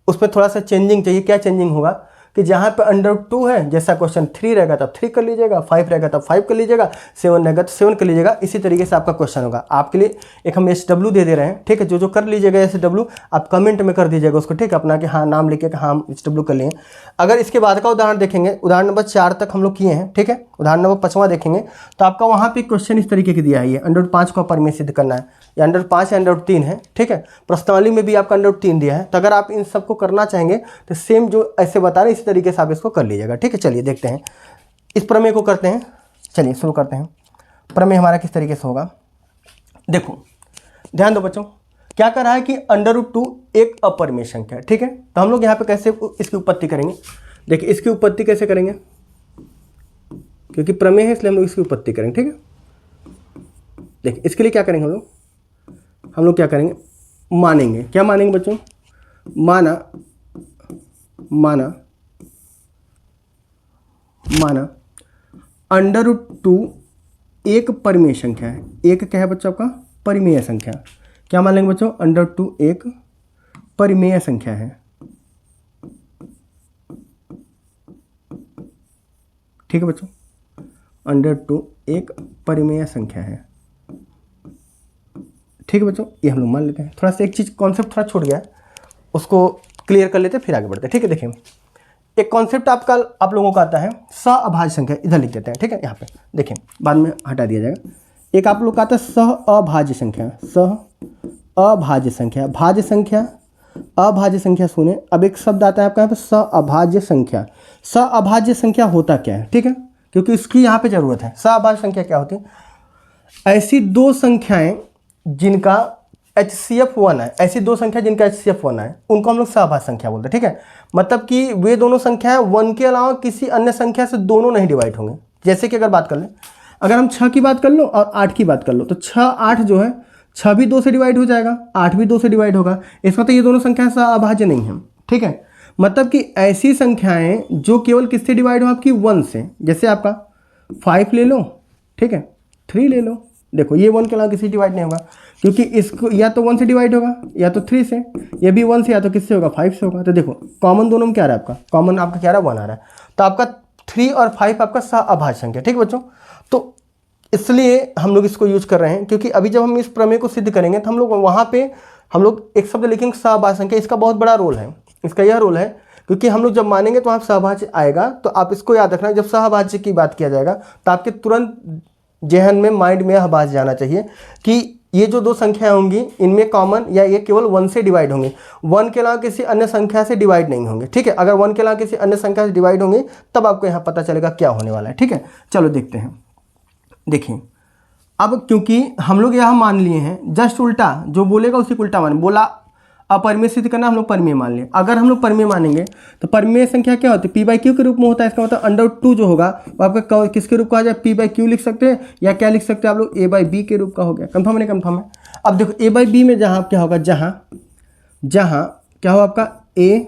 उसमें थोड़ा सा चेंजिंग चाहिए। क्या चेंजिंग होगा कि जहाँ पे √2 है, जैसा क्वेश्चन 3 रहेगा तब 3 कर लीजिएगा, 5 रहेगा तब 5 कर लीजिएगा, 7 रहेगा तो 7 कर लीजिएगा। इसी तरीके से आपका क्वेश्चन होगा। आपके लिए एक हम SW दे दे रहे हैं, ठीक है, जो कर लीजिएगा SW आप कमेंट में कर दीजिएगा उसको, ठीक है, अपना कि हाँ नाम लिखे कि हाँ हम SW कर लिए। अगर इसके बाद का उदाहरण देखेंगे, उदाहरण नंबर 4 तक हम लोग किए हैं, ठीक है, उदाहरण नंबर 5वां देखेंगे तो आपका वहाँ पे क्वेश्चन इस तरीके की दिया है, √5 को अपरिमेय सिद्ध करना है, या √5 या √3 है, ठीक है, प्रश्नावली में भी आपका √3 दिया है। तो अगर आप इन सबको करना चाहेंगे तो सेम जो ऐसे बता रहे हैं इसी तरीके से आप इसको कर लीजिएगा, ठीक है। चलिए देखते हैं इस प्रमेय को करते हैं, चलिए शुरू करते हैं। प्रमेय हमारा किस तरीके से होगा, देखो ध्यान दो बच्चों, क्या कर रहा है कि √2 एक अपरिमेय संख्या है, ठीक है। तो हम लोग यहाँ पे कैसे इसकी उत्पत्ति करेंगे, देखिए इसकी उत्पत्ति कैसे करेंगे, क्योंकि प्रमेय है इसलिए हम लोग इसकी उत्पत्ति करेंगे, ठीक है। देखिए इसके लिए क्या करेंगे हम लोग क्या करेंगे, मानेंगे, क्या मानेंगे बच्चों, माना √2 एक परिमेय संख्या है। एक क्या है बच्चों आपका, परिमेय संख्या। क्या मान लेंगे बच्चों, √2 एक परिमेय संख्या है, ठीक है बच्चों, √2 एक परिमेय संख्या है, ठीक है बच्चों। ये हम लोग मान लेते हैं। थोड़ा सा एक चीज़ कॉन्सेप्ट थोड़ा छूट गया है, उसको क्लियर कर लेते हैं फिर आगे बढ़ते हैं, ठीक है। देखिए एक कॉन्सेप्ट आप लोगों को आता है सहअभाज्य संख्या, इधर लिख देते हैं, ठीक है, यहाँ पे देखिए बाद में हटा दिया जाएगा। एक आप लोग का आता है सहअभाज्य संख्या, सहअभाज्य संख्या, भाज्य संख्या, अभाज्य संख्या। सुने अब एक शब्द आता है आपका यहाँ पे सहअभाज्य संख्या। सहअभाज्य संख्या होता क्या है, ठीक है, क्योंकि इसकी यहाँ पे जरूरत है। सहअभाज्य संख्या क्या होती है, ऐसी दो संख्याएं जिनका HCF 1 है, ऐसी दो संख्या जिनका HCF 1 है, उनको हम लोग सहअभाज्य संख्या बोलते हैं, ठीक है। मतलब कि वे दोनों संख्याएं 1 के अलावा किसी अन्य संख्या से दोनों नहीं डिवाइड होंगे। जैसे कि अगर बात कर लें, अगर हम 6 की बात कर लो और 8 की बात कर लो, तो 6 8 जो है, 6 भी 2 से डिवाइड हो जाएगा, 8 भी 2 से डिवाइड होगा। इसका मतलब ये दोनों संख्याएं सहअभाज्य नहीं है, ठीक है। मतलब कि ऐसी संख्याएं जो केवल किससे डिवाइड हो, आपकी 1 से। जैसे आपका 5 ले लो, ठीक है, 3 ले लो, देखो ये 1 के अलावा किसी डिवाइड नहीं होगा, क्योंकि इसको या तो 1 से डिवाइड होगा या तो 3 से, ये भी 1 से या तो किससे होगा, 5 से होगा। तो देखो कॉमन दोनों में क्या रहा है आपका, कॉमन आपका क्या रहा है, 1 आ रहा है। तो आपका 3 और 5 आपका सहअभाज्य संख्या, ठीक है बच्चों। तो इसलिए हम लोग इसको यूज कर रहे हैं, क्योंकि अभी जब हम इस प्रमेय को सिद्ध करेंगे तो हम लोग वहाँ पे हम लोग एक शब्द लिखेंगे सहअभाज्य संख्या। इसका बहुत बड़ा रोल है, इसका यह रोल है, क्योंकि हम लोग जब मानेंगे तो वहाँ सहअभाज्य आएगा। तो आप इसको याद रखना, जब सहअभाज्य की बात किया जाएगा तो आपके तुरंत जहन में, माइंड में यह बात जाना चाहिए कि ये जो दो संख्याएं होंगी इनमें कॉमन या ये केवल 1 से डिवाइड होंगे, 1 के अलावा किसी अन्य संख्या से डिवाइड नहीं होंगे, ठीक है। अगर 1 के अलावा किसी अन्य संख्या से डिवाइड होंगे तब आपको यहाँ पता चलेगा क्या होने वाला है, ठीक है। चलो देखते हैं। देखिए अब क्योंकि हम लोग यहाँ मान लिए हैं, जस्ट उल्टा जो बोलेगा उसी को उल्टा मान बोला। अपरिमेय सिद्ध करना, हम लोग परिमेय मान लें। अगर हम लोग परिमेय मानेंगे तो परिमेय संख्या क्या होती है, पी बाई क्यू के रूप में होता है। इसका मतलब अंडर 2 जो होगा वो आपका किसके रूप का आ जाए, पी बाई क्यू लिख सकते हैं, या क्या लिख सकते हैं आप लोग, ए बाई बी के रूप का हो गया। कंफर्म नहीं, कंफर्म है। अब देखो ए बाई बी में जहाँ क्या होगा, जहाँ क्या होगा आपका ए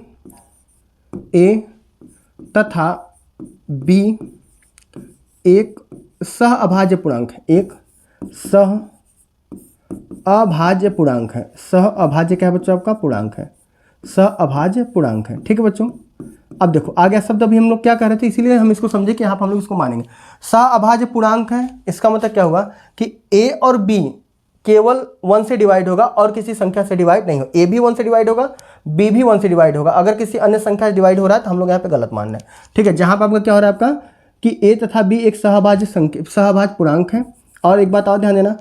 तथा बी एक सह अभाज्य पूर्णांक है, एक सह अभाज्य पूर्णांक है। सह अभाज्य क्या है बच्चों, आपका पूर्णांक है, सह अभाज्य पूर्णांक है। ठीक है बच्चों। अब देखो आ गया शब्द, अभी हम लोग क्या कर रहे थे, इसीलिए हम इसको समझे कि यहाँ पर हम लोग इसको मानेंगे। सह अभाज्य पूर्णांक है, इसका मतलब क्या हुआ कि ए और बी केवल 1 से डिवाइड होगा और किसी संख्या से डिवाइड नहीं हो। ए भी 1 से डिवाइड होगा, बी भी 1 से डिवाइड होगा। अगर किसी अन्य संख्या से डिवाइड हो रहा है तो हम लोग यहाँ पे गलत मान रहे हैं। ठीक है, जहाँ पर आपका क्या हो रहा है आपका कि ए तथा बी एक सहअभाज्य पूर्णांक है। और एक बात और ध्यान देना,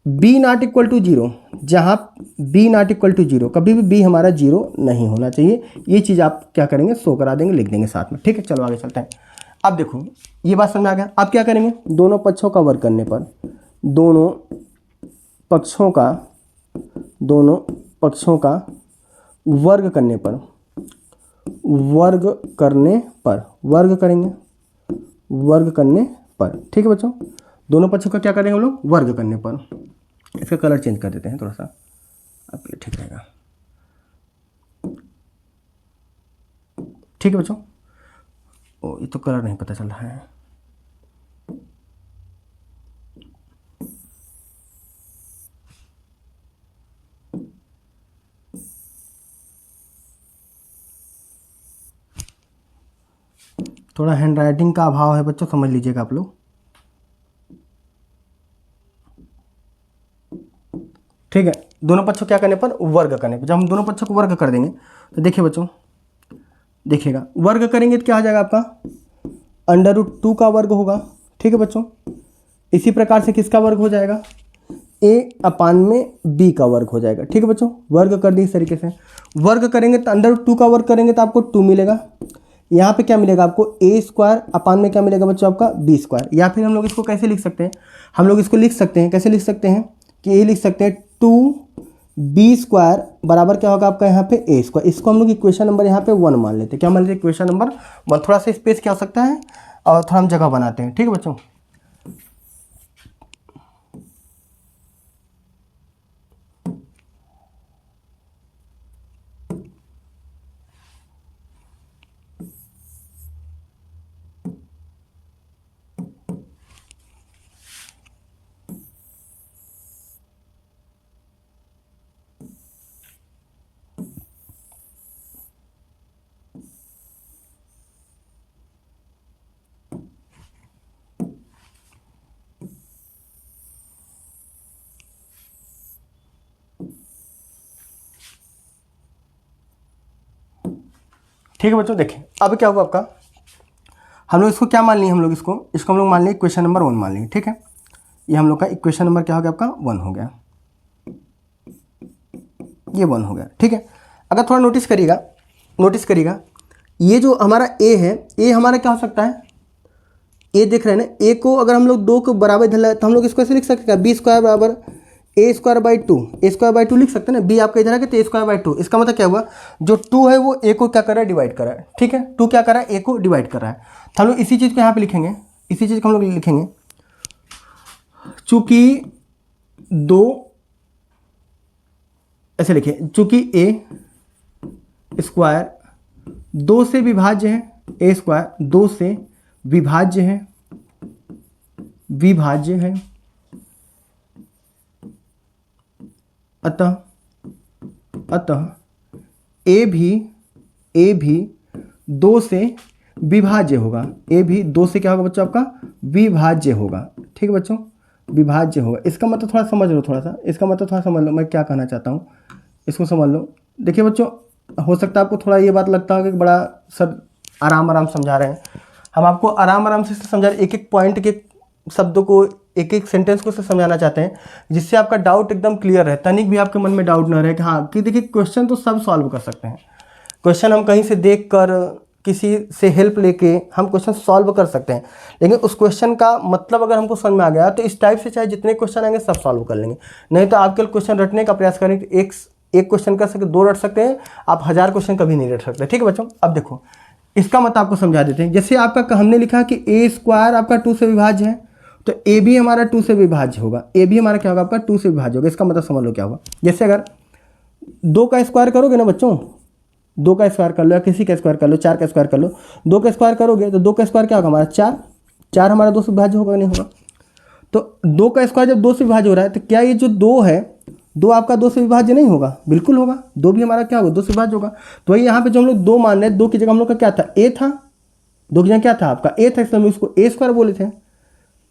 बी नॉट इक्वल टू 0, जहाँ बी नॉट इक्वल टू 0, कभी भी बी हमारा 0 नहीं होना चाहिए। ये चीज़ आप क्या करेंगे, शो करा देंगे, लिख देंगे साथ में। ठीक है, चलो आगे चलते हैं। अब देखो ये बात समझ में आ गया। आप क्या करेंगे, दोनों पक्षों का वर्ग करने पर, दोनों पक्षों का वर्ग करने पर, वर्ग करने पर। ठीक है बच्चों, दोनों पक्षों का क्या करेंगे हम लोग, वर्ग करने पर। इसका कलर चेंज कर देते हैं थोड़ा सा, आपके लिए ठीक रहेगा। ठीक है बच्चों, ओ ये तो कलर नहीं पता चल रहा है। थोड़ा हैंड राइटिंग का अभाव है बच्चों, समझ लीजिएगा आप लोग। ठीक है, दोनों पक्षों क्या करने पर, वर्ग करने पर। जब हम दोनों पक्षों को वर्ग कर देंगे तो देखिए बच्चों, देखिएगा वर्ग करेंगे तो क्या आ जाएगा आपका, √2 का वर्ग होगा। ठीक है बच्चों, इसी प्रकार से किसका वर्ग हो जाएगा, a/b का वर्ग हो जाएगा। ठीक है बच्चों, वर्ग कर दी इस तरीके से। वर्ग करेंगे तो √2 का वर्ग करेंगे तो आपको 2 मिलेगा। यहाँ पे क्या मिलेगा आपको, a² में क्या मिलेगा बच्चों आपका b²। या फिर हम लोग इसको कैसे लिख सकते हैं, हम लोग इसको लिख सकते हैं, कैसे लिख सकते हैं कि ये लिख सकते हैं 2b² बराबर क्या होगा आपका यहाँ पे a²। इसको हम लोग इक्वेशन नंबर यहाँ पे 1 मान लेते हैं। क्या मान लेते हैं, इक्वेशन नंबर 1। थोड़ा सा स्पेस क्या हो सकता है और थोड़ा हम जगह बनाते हैं। ठीक है बच्चों, ठीक है बच्चों। देखिए अब क्या हुआ आपका, हम लोग इसको क्या मान लिए, हम लोग इसको हम लोग मान लिए इक्वेशन नंबर 1 मान लिए। ठीक है, ये हम लोग का इक्वेशन नंबर क्या हो गया आपका, 1 हो गया, ये 1 हो गया। ठीक है, अगर थोड़ा नोटिस करिएगा, ये जो हमारा a है, a हमारा क्या हो सकता है, a देख रहे हैं ना, a को अगर हम लोग 2 को बराबर धर तो हम लोग इसको ऐसे लिख सकते हैं, b² बराबर a²/2 लिख सकते हैं ना। b आपका इधर है तो a²/2। इसका मतलब क्या हुआ, जो 2 है वो a को क्या कर रहा है, डिवाइड कर रहा है। ठीक है, 2 क्या कर रहा है, a को डिवाइड कर रहा है। तो हम लोग इसी चीज़ को यहाँ पे लिखेंगे, इसी चीज़ को हम लोग लिखेंगे, चूँकि 2 ऐसे लिखिए, चूँकि a² 2 से विभाज्य है, a² 2 से विभाज्य है, अतः a भी 2 से विभाज्य होगा। a भी 2 से क्या होगा बच्चों आपका, विभाज्य होगा। ठीक है बच्चों, विभाज्य होगा। इसका मतलब थोड़ा समझ लो, समझ लो मैं क्या कहना चाहता हूँ, इसको समझ लो। देखिए बच्चों, हो सकता है आपको थोड़ा ये बात लगता होगा कि बड़ा सर आराम समझा रहे हैं। हम आपको आराम से समझा रहे, एक एक पॉइंट के शब्दों को, एक एक सेंटेंस को समझाना चाहते हैं, जिससे आपका डाउट एकदम क्लियर रहे, तनिक भी आपके मन में डाउट ना रहे कि हाँ, कि देखिए क्वेश्चन तो सब सॉल्व कर सकते हैं। क्वेश्चन हम कहीं से देख कर, किसी से हेल्प लेके हम क्वेश्चन सॉल्व कर सकते हैं, लेकिन उस क्वेश्चन का मतलब अगर हमको समझ में आ गया तो इस टाइप से चाहे जितने क्वेश्चन आएंगे सब सॉल्व कर लेंगे। नहीं तो आप केवल क्वेश्चन रटने का प्रयास करें, एक एक क्वेश्चन कर सकते, दो रट सकते हैं, आप 1000 क्वेश्चन कभी नहीं रट सकते। ठीक है बच्चों, अब देखो इसका मतलब आपको समझा देते हैं। जैसे आपका हमने लिखा कि ए स्क्वायर आपका 2 से विभाज्य है, तो ए भी हमारा 2 से विभाज्य होगा, ए भी हमारा क्या होगा आपका 2 से विभाज्य होगा। इसका मतलब समझ लो क्या होगा। जैसे अगर 2 का स्क्वायर करोगे ना बच्चों, 2 का स्क्वायर कर लो या किसी का स्क्वायर कर लो, 4 का स्क्वायर कर लो, 2 का स्क्वायर करोगे तो 2 का स्क्वायर क्या होगा हमारा 4, 4 हमारा 2 से विभाज्य होगा नहीं होगा। तो 2 का स्क्वायर जब 2 से विभाज्य हो रहा है तो क्या ये जो 2 है, 2 आपका 2 से विभाज्य नहीं होगा? बिल्कुल होगा, 2 भी हमारा क्या होगा 2 से विभाज्य होगा। तो वही यहाँ पे जो हम लोग 2 मान रहे हैं, 2 की जगह हम लोग का क्या था ए था, 2 की जगह क्या था आपका ए था, इसलिए हम उसको ए स्क्वायर बोले थे।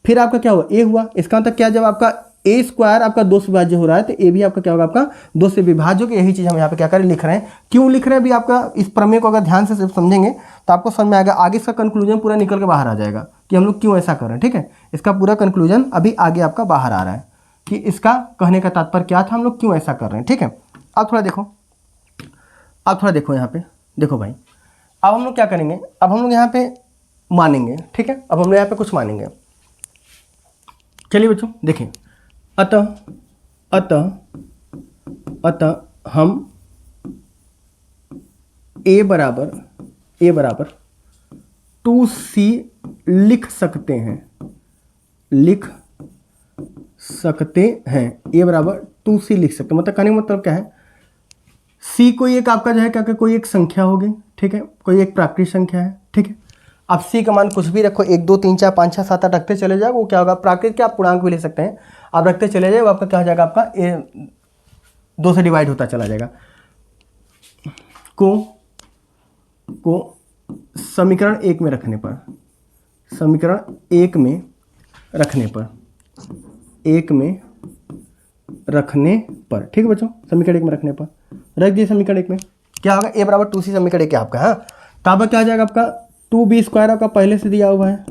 फिर आपका क्या हुआ ए हुआ। इसका मतलब क्या, जब आपका ए स्क्वायर आपका 2 से विभाज्य हो रहा है तो ए भी आपका क्या होगा आपका 2 से विभाज्य होगा। यही चीज़ हम यहाँ पे क्या करें लिख रहे हैं। क्यों लिख रहे हैं अभी आपका इस प्रमेय को अगर ध्यान से सिर्फ समझेंगे तो आपको समझ में आएगा, आगे इसका कंक्लूजन पूरा निकल के बाहर आ जाएगा कि हम लोग क्यों ऐसा कर रहे हैं। ठीक है, इसका पूरा कंक्लूजन अभी आगे आपका बाहर आ रहा है कि इसका कहने का तात्पर्य क्या था, हम लोग क्यों ऐसा कर रहे हैं। ठीक है, अब थोड़ा देखो, अब थोड़ा देखो यहाँ पे, देखो भाई अब हम लोग क्या करेंगे, अब हम लोग यहाँ पे मानेंगे। ठीक है, अब हम लोग यहाँ पे कुछ मानेंगे। चलिए बच्चों देखिए, अतः अतः अतः हम a बराबर 2c लिख सकते हैं, लिख सकते हैं। a बराबर 2c लिख सकते हैं, मतलब कहने का मतलब क्या है, c कोई एक आपका जो है क्या, कोई एक संख्या होगी। ठीक है, कोई एक प्राकृतिक संख्या है। ठीक है, आप c का मान कुछ भी रखो, 1 2 3 4 5 6 7 8 रखते चले जाओ, वो क्या होगा प्राकृतिक, आप पूर्णांक भी ले सकते हैं, आप रखते चले जाए, वो आपका क्या हो जाएगा आपका 2 से डिवाइड होता चला जाएगा। को समीकरण 1 में रखने पर, समीकरण 1 में रखने पर, 1 में रखने पर, ठीक है बच्चों, समीकरण 1 में रखने पर रख दिए। समीकरण 1 में क्या होगा, a बराबर 2c, समीकरण 1 आपका। हाँ, तब क्या आ जाएगा आपका 2b स्क्वायर आपका पहले से दिया हुआ है।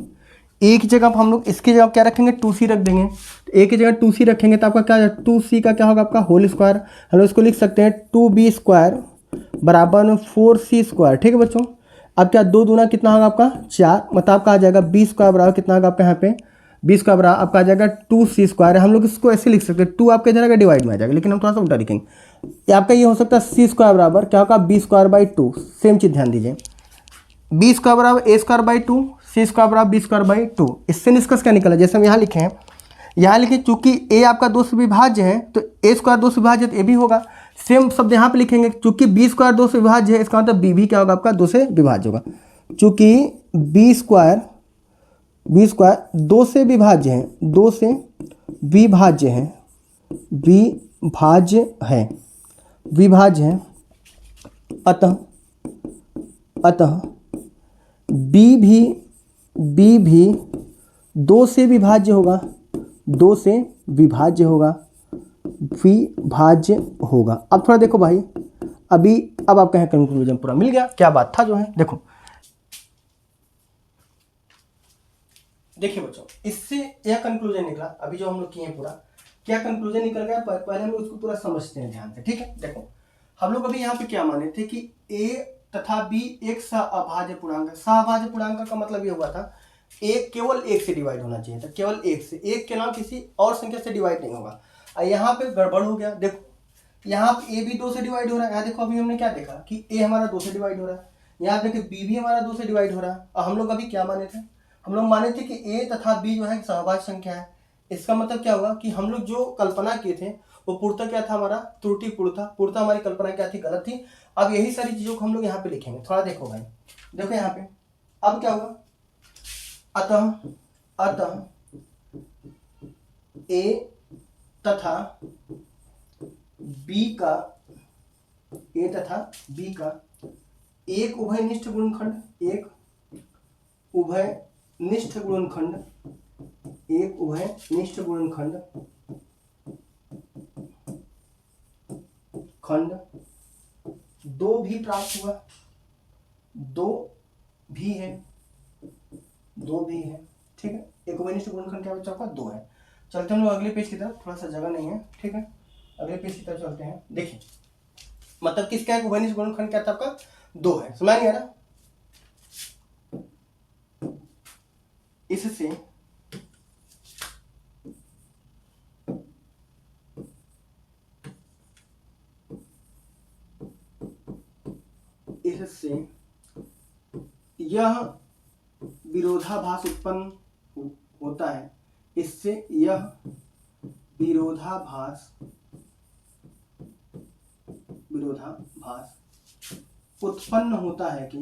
a की जगह हम लोग इसकी जगह क्या रखेंगे 2c रख देंगे, तो a की जगह 2c रखेंगे तो आपका क्या 2c का क्या होगा आपका होल स्क्वायर। हम लोग इसको लिख सकते हैं 2b स्क्वायर बराबर 4c स्क्वायर। ठीक है बच्चों, अब क्या 2 दूना कितना होगा आपका 4, मतलब आपका आ जाएगा b स्क्वायर बराबर कितना होगा आपका यहाँ पे b स्क्वायर बराबर आपका आ जाएगा 2c स्क्वायर। हम लोग इसको ऐसे लिख सकते हैं, 2 आपके इधर आएगा डिवाइड में आ जाएगा, लेकिन हम थोड़ा सा उल्टा लिखेंगे। ये आपका ये हो सकता है c स्क्वायर बराबर क्या होगा b स्क्वायर बाई 2, सेम चीज़ ध्यान दीजिए, b स्क्वायर बराबर a square by 2, c square बराबर b स्क्वायर बाई 2। इससे निष्कर्ष क्या निकला, जैसे हम यहाँ लिखे हैं, यहाँ लिखे चूंकि a आपका 2 से विभाज्य है तो a स्क्वायर 2 से विभाज्य है तो a भी होगा। सेम शब्द यहाँ पे लिखेंगे, चूंकि b स्क्वायर 2 से विभाज्य है, इसका मतलब b भी क्या होगा आपका 2 से विभाज्य होगा। चूंकि b स्क्वायर 2 से विभाज्य है, 2 से विभाज्य है, विभाज्य है, विभाज्य है, अतः b भी 2 से विभाज्य होगा, 2 से विभाज्य होगा, विभाज्य होगा। अब थोड़ा देखो भाई, अब आपका है कंक्लूजन पूरा मिल गया, क्या बात था जो है। देखो देखिए बच्चों, इससे यह कंक्लूजन निकला, अभी जो हम लोग किए पूरा क्या कंक्लूजन निकल गया, पहले हम लोग उसको पूरा समझते हैं ध्यान से। ठीक है, देखो हम लोग अभी यहाँ पे क्या माने थे कि a तथा b एक सहअभाज्य पूर्णांक है। सहअभाज्य पूर्णांक का मतलब ये हुआ था एक केवल 1 से डिवाइड होना चाहिए था, केवल 1 से, एक के अलावा किसी और संख्या से डिवाइड नहीं होगा। यहाँ पे गड़बड़ हो गया, देखो यहाँ पे a भी 2 से डिवाइड हो रहा है। यहाँ देखो अभी हमने क्या देखा कि a हमारा 2 से डिवाइड हो रहा है, यहाँ देखिए b भी हमारा 2 से डिवाइड हो रहा है। और हम लोग अभी क्या माने थे, हम लोग माने थे कि a तथा b जो है सहअभाज्य संख्या है। इसका मतलब क्या होगा कि हम लोग जो कल्पना किए थे वो पूर्णतः क्या था हमारा त्रुटिपूर्ण था, पूर्णतः हमारी कल्पना क्या थी गलत थी। अब यही सारी चीजों को हम लोग यहाँ पे लिखेंगे। थोड़ा देखो भाई, देखो यहाँ पे अब क्या होगा, अतः a तथा b का एक उभयनिष्ठ गुणनखंड, एक उभयनिष्ठ गुणनखंड, एक उभयनिष्ठ गुणनखंड खंड 2 भी प्राप्त हुआ, 2 भी है, 2 भी है। ठीक है, एक उभयनिष्ठ गुणनखंड क्या बच्चा आपका 2 है। चलते हम लोग अगले पेज की तरफ, थोड़ा सा जगह नहीं है। ठीक है, अगले पेज की तरफ चलते हैं। देखिए मतलब किसका एक उभयनिष्ठ गुणनखंड क्या था आपका 2 है, समझ नहीं आ रहा। इससे जिससे यह विरोधाभास उत्पन्न होता है, इससे यह विरोधाभास उत्पन्न होता है कि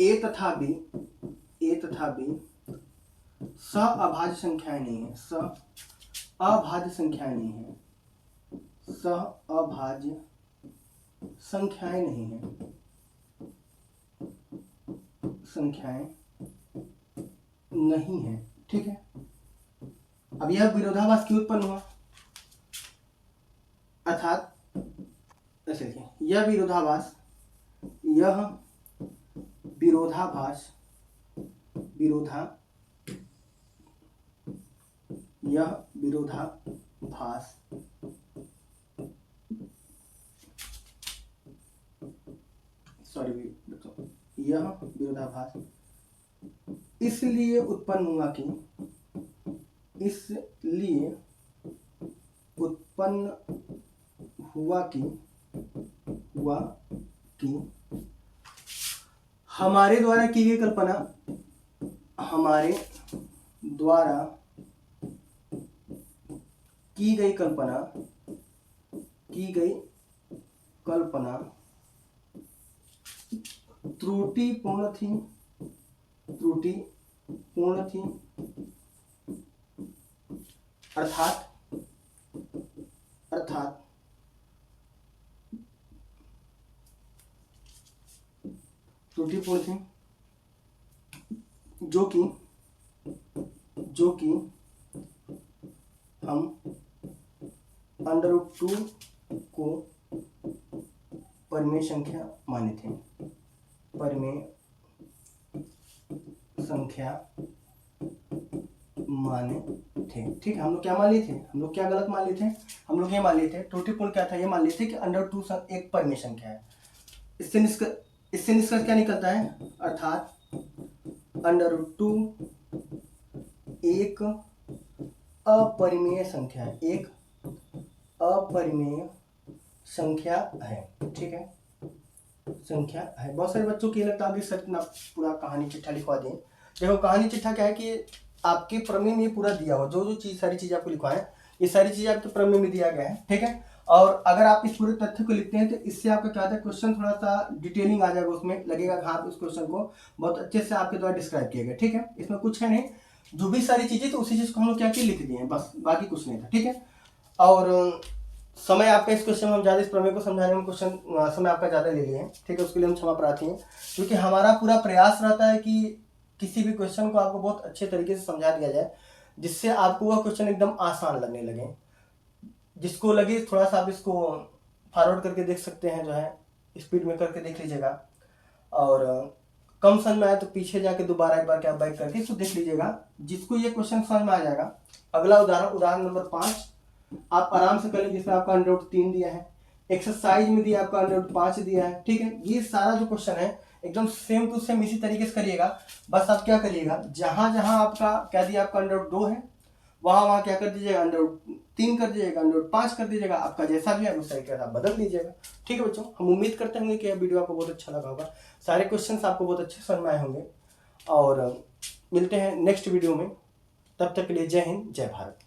ए तथा बी सअभाज्य संख्याएं नहीं है, सअभाज्य संख्याएं नहीं है, सअभाज्य संख्याएं नहीं है, संख्याएं नहीं है। ठीक है, अब यह विरोधाभास क्यों उत्पन्न हुआ, अर्थात ऐसे लिखें, यह विरोधाभास इसलिए उत्पन्न हुआ कि हमारे द्वारा की गई कल्पना त्रुटिपूर्ण थी, अर्थात त्रुटिपूर्ण थी, जो कि हम √2 को परिमेय संख्या माने थे, ठीक है। हम लोग क्या मान लिए थे, हम लोग क्या गलत मान लिए थे, हम लोग ये मान लिए थे, त्रुटिपूर्ण क्या था, ये मान लिए थे कि √2 एक परिमेय संख्या है। इससे निष्कर्ष क्या निकलता है, अर्थात √2 एक अपरिमेय संख्या है, एक अपरिमेय संख्या है। ठीक है, संख्या है। बहुत सारे बच्चों की लगता है सर इतना पूरा कहानी चिट्ठा लिखवा दें। देखो कहानी चिट्ठा क्या है कि आपके प्रमेय में पूरा दिया हो, जो सारी चीज़ आपको लिखवाएं, ये सारी चीज़ें आपके प्रमेय में दिया गया है। ठीक है, और अगर आप इस पूरे तथ्य को लिखते हैं तो इससे आपका क्या होता है, क्वेश्चन थोड़ा सा डिटेलिंग आ जाएगा, उसमें लगेगा हाँ उस क्वेश्चन को बहुत अच्छे से आपके द्वारा डिस्क्राइब किया गया। ठीक है, इसमें कुछ है नहीं, जो भी सारी चीज़ें तो उसी चीज़ को हम लोग क्या किए, लिख दिए हैं, बस बाकी कुछ नहीं था। ठीक है, और समय आपका इस क्वेश्चन में हम ज़्यादा इस प्रमेय को समझाने में समय आपका ज़्यादा ले लिए हैं। ठीक है, उसके लिए हम क्षमा प्रार्थी हैं, क्योंकि हमारा पूरा प्रयास रहता है कि किसी भी क्वेश्चन को आपको बहुत अच्छे तरीके से समझा दिया जाए, जिससे आपको वह क्वेश्चन एकदम आसान लगने लगे। जिसको लगे थोड़ा सा आप इसको फॉरवर्ड करके देख सकते हैं, जो है स्पीड में करके देख लीजिएगा, और कम समझ में आए तो पीछे जाके दोबारा एक बार क्या बैक करके इसको देख लीजिएगा। जिसको ये क्वेश्चन समझ में आ जाएगा, अगला उदाहरण नंबर 5 आप आराम से कर लीजिए, जिसमें आपका √3 दिया है, एक्सरसाइज में दिया आपका √5 दिया है। ठीक है, ये सारा जो क्वेश्चन है एकदम सेम टू सेम इसी तरीके से करिएगा। बस आप क्या करिएगा, जहां जहां आपका क्या दिया, आपका √2 है, वहां क्या कर दीजिएगा, √3 कर दीजिएगा, √5 कर दीजिएगा, आपका जैसा भी है उस तरीके से आप बदल दीजिएगा। ठीक है बच्चों, हम उम्मीद करते होंगे कि यह वीडियो आपको बहुत अच्छा लगा होगा, सारे क्वेश्चंस आपको बहुत अच्छे समझ में आए होंगे, और मिलते हैं नेक्स्ट वीडियो में। तब तक के लिए जय हिंद, जय भारत।